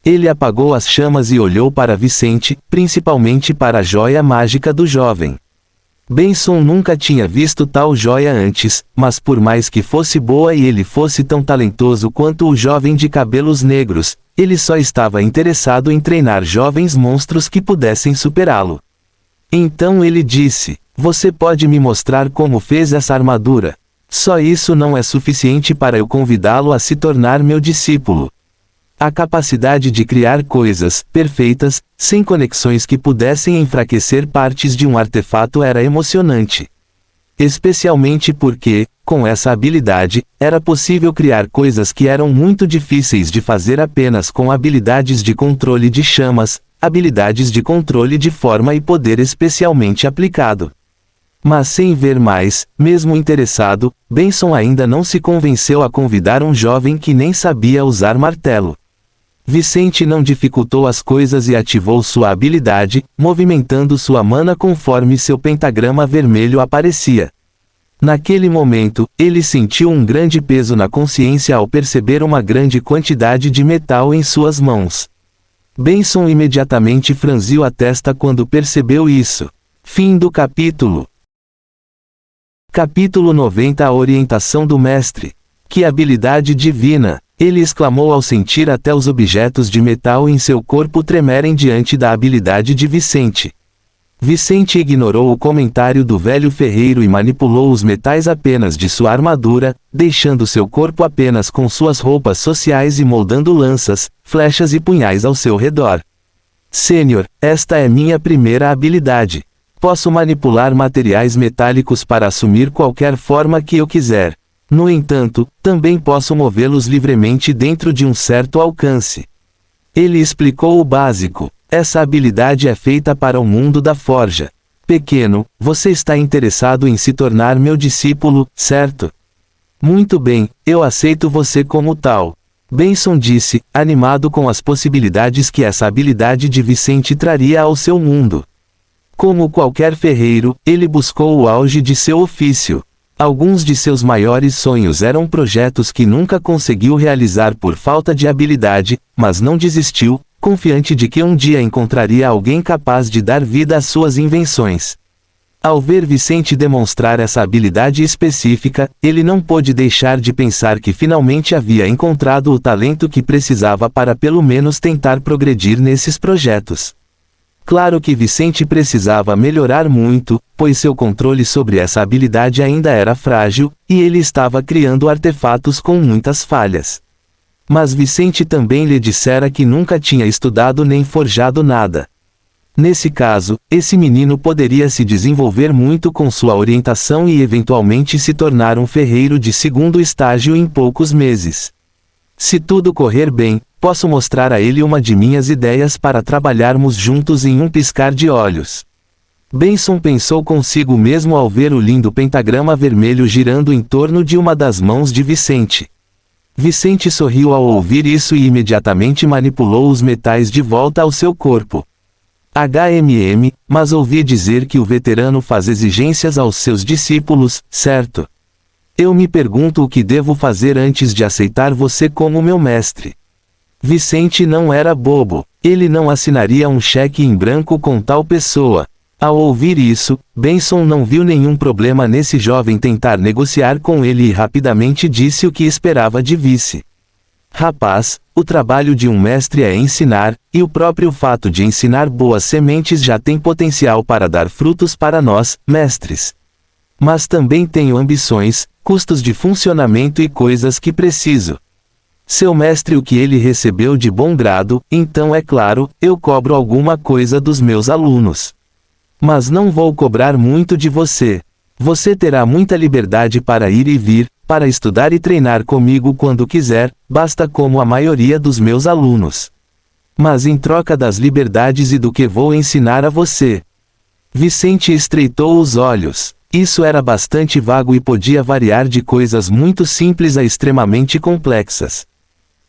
Ele apagou as chamas e olhou para Vicente, principalmente para a joia mágica do jovem. Benson nunca tinha visto tal joia antes, mas por mais que fosse boa e ele fosse tão talentoso quanto o jovem de cabelos negros, ele só estava interessado em treinar jovens monstros que pudessem superá-lo. Então ele disse: "Você pode me mostrar como fez essa armadura? Só isso não é suficiente para eu convidá-lo a se tornar meu discípulo." A capacidade de criar coisas perfeitas, sem conexões que pudessem enfraquecer partes de um artefato era emocionante. Especialmente porque, com essa habilidade, era possível criar coisas que eram muito difíceis de fazer apenas com habilidades de controle de chamas, habilidades de controle de forma e poder especialmente aplicado. Mas sem ver mais, mesmo interessado, Benson ainda não se convenceu a convidar um jovem que nem sabia usar martelo. Vicente não dificultou as coisas e ativou sua habilidade, movimentando sua mana conforme seu pentagrama vermelho aparecia. Naquele momento, ele sentiu um grande peso na consciência ao perceber uma grande quantidade de metal em suas mãos. Benson imediatamente franziu a testa quando percebeu isso. Fim do capítulo. Capítulo 90. A orientação do mestre. Que habilidade divina! Ele exclamou ao sentir até os objetos de metal em seu corpo tremerem diante da habilidade de Vicente. Vicente ignorou o comentário do velho ferreiro e manipulou os metais apenas de sua armadura, deixando seu corpo apenas com suas roupas sociais e moldando lanças, flechas e punhais ao seu redor. Sênior, esta é minha primeira habilidade. Posso manipular materiais metálicos para assumir qualquer forma que eu quiser. No entanto, também posso movê-los livremente dentro de um certo alcance. Ele explicou o básico. Essa habilidade é feita para o mundo da forja. Pequeno, você está interessado em se tornar meu discípulo, certo? Muito bem, eu aceito você como tal. Benson disse, animado com as possibilidades que essa habilidade de Vicente traria ao seu mundo. Como qualquer ferreiro, ele buscou o auge de seu ofício. Alguns de seus maiores sonhos eram projetos que nunca conseguiu realizar por falta de habilidade, mas não desistiu, confiante de que um dia encontraria alguém capaz de dar vida às suas invenções. Ao ver Vicente demonstrar essa habilidade específica, ele não pôde deixar de pensar que finalmente havia encontrado o talento que precisava para pelo menos tentar progredir nesses projetos. Claro que Vicente precisava melhorar muito, pois seu controle sobre essa habilidade ainda era frágil, e ele estava criando artefatos com muitas falhas. Mas Vicente também lhe dissera que nunca tinha estudado nem forjado nada. Nesse caso, esse menino poderia se desenvolver muito com sua orientação e eventualmente se tornar um ferreiro de segundo estágio em poucos meses. Se tudo correr bem, posso mostrar a ele uma de minhas ideias para trabalharmos juntos em um piscar de olhos. Benson pensou consigo mesmo ao ver o lindo pentagrama vermelho girando em torno de uma das mãos de Vicente. Vicente sorriu ao ouvir isso e imediatamente manipulou os metais de volta ao seu corpo. Mas ouvi dizer que o veterano faz exigências aos seus discípulos, certo? Eu me pergunto o que devo fazer antes de aceitar você como meu mestre. Vicente não era bobo. Ele não assinaria um cheque em branco com tal pessoa. Ao ouvir isso, Benson não viu nenhum problema nesse jovem tentar negociar com ele e rapidamente disse o que esperava de Vice. Rapaz, o trabalho de um mestre é ensinar, e o próprio fato de ensinar boas sementes já tem potencial para dar frutos para nós, mestres. Mas também tenho ambições, custos de funcionamento e coisas que preciso Seu mestre o que ele recebeu de bom grado, então é claro, eu cobro alguma coisa dos meus alunos. Mas não vou cobrar muito de você. Você terá muita liberdade para ir e vir, para estudar e treinar comigo quando quiser, basta como a maioria dos meus alunos. Mas em troca das liberdades e do que vou ensinar a você. Vicente estreitou os olhos. Isso era bastante vago e podia variar de coisas muito simples a extremamente complexas.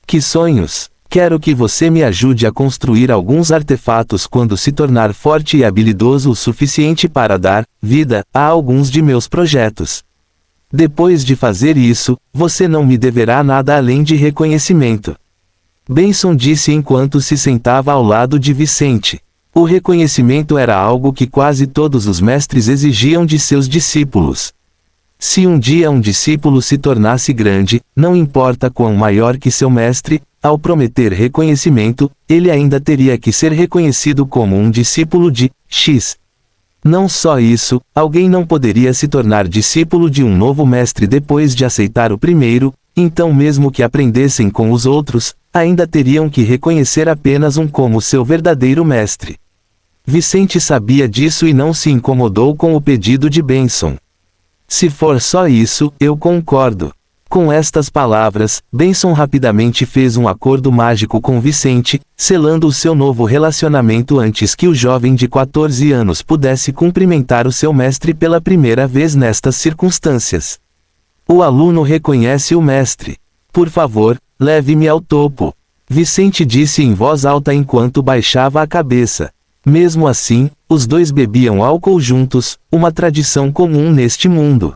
Que sonhos! Quero que você me ajude a construir alguns artefatos quando se tornar forte e habilidoso o suficiente para dar vida a alguns de meus projetos. Depois de fazer isso, você não me deverá nada além de reconhecimento. Benson disse enquanto se sentava ao lado de Vicente. O reconhecimento era algo que quase todos os mestres exigiam de seus discípulos. Se um dia um discípulo se tornasse grande, não importa quão maior que seu mestre, ao prometer reconhecimento, ele ainda teria que ser reconhecido como um discípulo de X. Não só isso, alguém não poderia se tornar discípulo de um novo mestre depois de aceitar o primeiro, então mesmo que aprendessem com os outros, ainda teriam que reconhecer apenas um como seu verdadeiro mestre. Vicente sabia disso e não se incomodou com o pedido de Benson. Se for só isso, eu concordo. Com estas palavras, Benson rapidamente fez um acordo mágico com Vicente, selando o seu novo relacionamento antes que o jovem de 14 anos pudesse cumprimentar o seu mestre pela primeira vez nestas circunstâncias. O aluno reconhece o mestre. Por favor, leve-me ao topo. Vicente disse em voz alta enquanto baixava a cabeça. Mesmo assim, os dois bebiam álcool juntos, uma tradição comum neste mundo.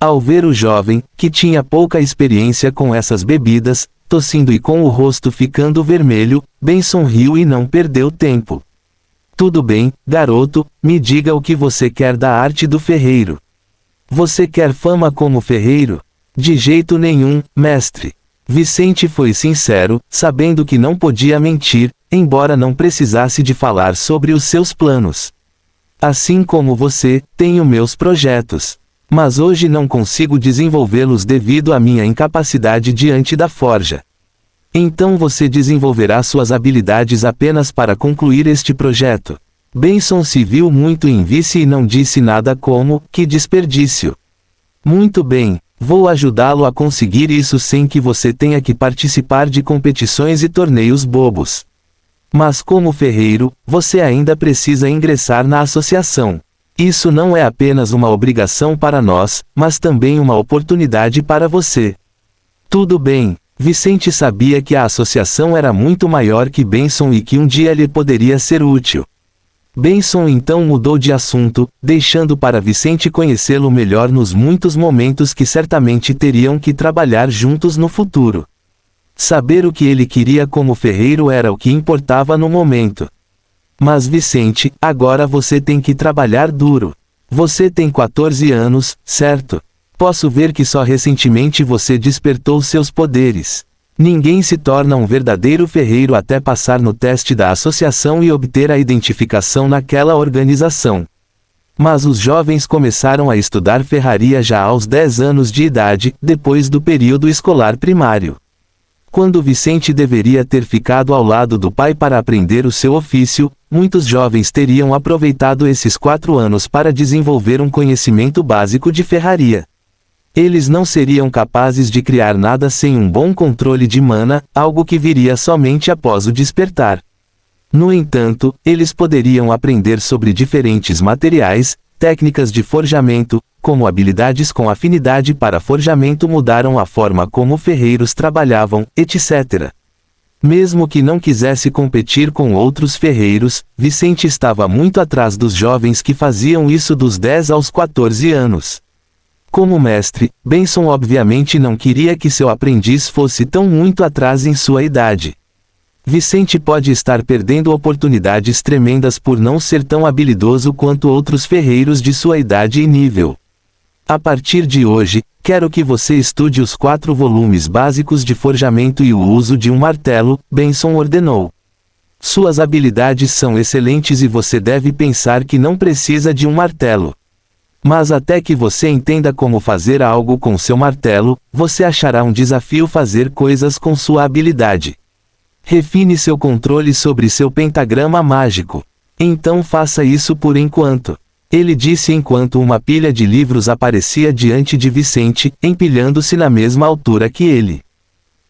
Ao ver o jovem, que tinha pouca experiência com essas bebidas, tossindo e com o rosto ficando vermelho, Benson riu e não perdeu tempo. Tudo bem, garoto, me diga o que você quer da arte do ferreiro. Você quer fama como ferreiro? De jeito nenhum, mestre. Vicente foi sincero, sabendo que não podia mentir, embora não precisasse de falar sobre os seus planos. Assim como você, tenho meus projetos. Mas hoje não consigo desenvolvê-los devido à minha incapacidade diante da forja. Então você desenvolverá suas habilidades apenas para concluir este projeto. Benson se viu muito em vício e não disse nada como, que desperdício. Muito bem, vou ajudá-lo a conseguir isso sem que você tenha que participar de competições e torneios bobos. Mas como ferreiro, você ainda precisa ingressar na associação. Isso não é apenas uma obrigação para nós, mas também uma oportunidade para você. Tudo bem, Vicente sabia que a associação era muito maior que Benson e que um dia lhe poderia ser útil. Benson então mudou de assunto, deixando para Vicente conhecê-lo melhor nos muitos momentos que certamente teriam que trabalhar juntos no futuro. Saber o que ele queria como ferreiro era o que importava no momento. Mas Vicente, agora você tem que trabalhar duro. Você tem 14 anos, certo? Posso ver que só recentemente você despertou seus poderes. Ninguém se torna um verdadeiro ferreiro até passar no teste da associação e obter a identificação naquela organização. Mas os jovens começaram a estudar ferraria já aos 10 anos de idade, depois do período escolar primário. Quando Vicente deveria ter ficado ao lado do pai para aprender o seu ofício, muitos jovens teriam aproveitado esses 4 anos para desenvolver um conhecimento básico de ferraria. Eles não seriam capazes de criar nada sem um bom controle de mana, algo que viria somente após o despertar. No entanto, eles poderiam aprender sobre diferentes materiais, técnicas de forjamento, como habilidades com afinidade para forjamento mudaram a forma como ferreiros trabalhavam, etc. Mesmo que não quisesse competir com outros ferreiros, Vicente estava muito atrás dos jovens que faziam isso dos 10 aos 14 anos. Como mestre, Benson obviamente não queria que seu aprendiz fosse tão muito atrás em sua idade. Vicente pode estar perdendo oportunidades tremendas por não ser tão habilidoso quanto outros ferreiros de sua idade e nível. A partir de hoje, quero que você estude os 4 volumes básicos de forjamento e o uso de um martelo, Benson ordenou. Suas habilidades são excelentes e você deve pensar que não precisa de um martelo. Mas até que você entenda como fazer algo com seu martelo, você achará um desafio fazer coisas com sua habilidade. Refine seu controle sobre seu pentagrama mágico. Então faça isso por enquanto. Ele disse enquanto uma pilha de livros aparecia diante de Vicente, empilhando-se na mesma altura que ele.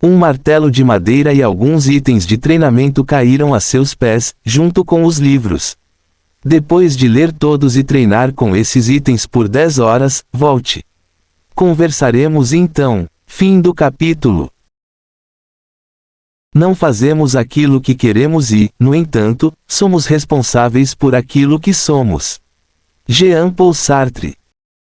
Um martelo de madeira e alguns itens de treinamento caíram a seus pés, junto com os livros. Depois de ler todos e treinar com esses itens por 10 horas, volte. Conversaremos então. Fim do capítulo. Não fazemos aquilo que queremos e, no entanto, somos responsáveis por aquilo que somos. Jean Paul Sartre.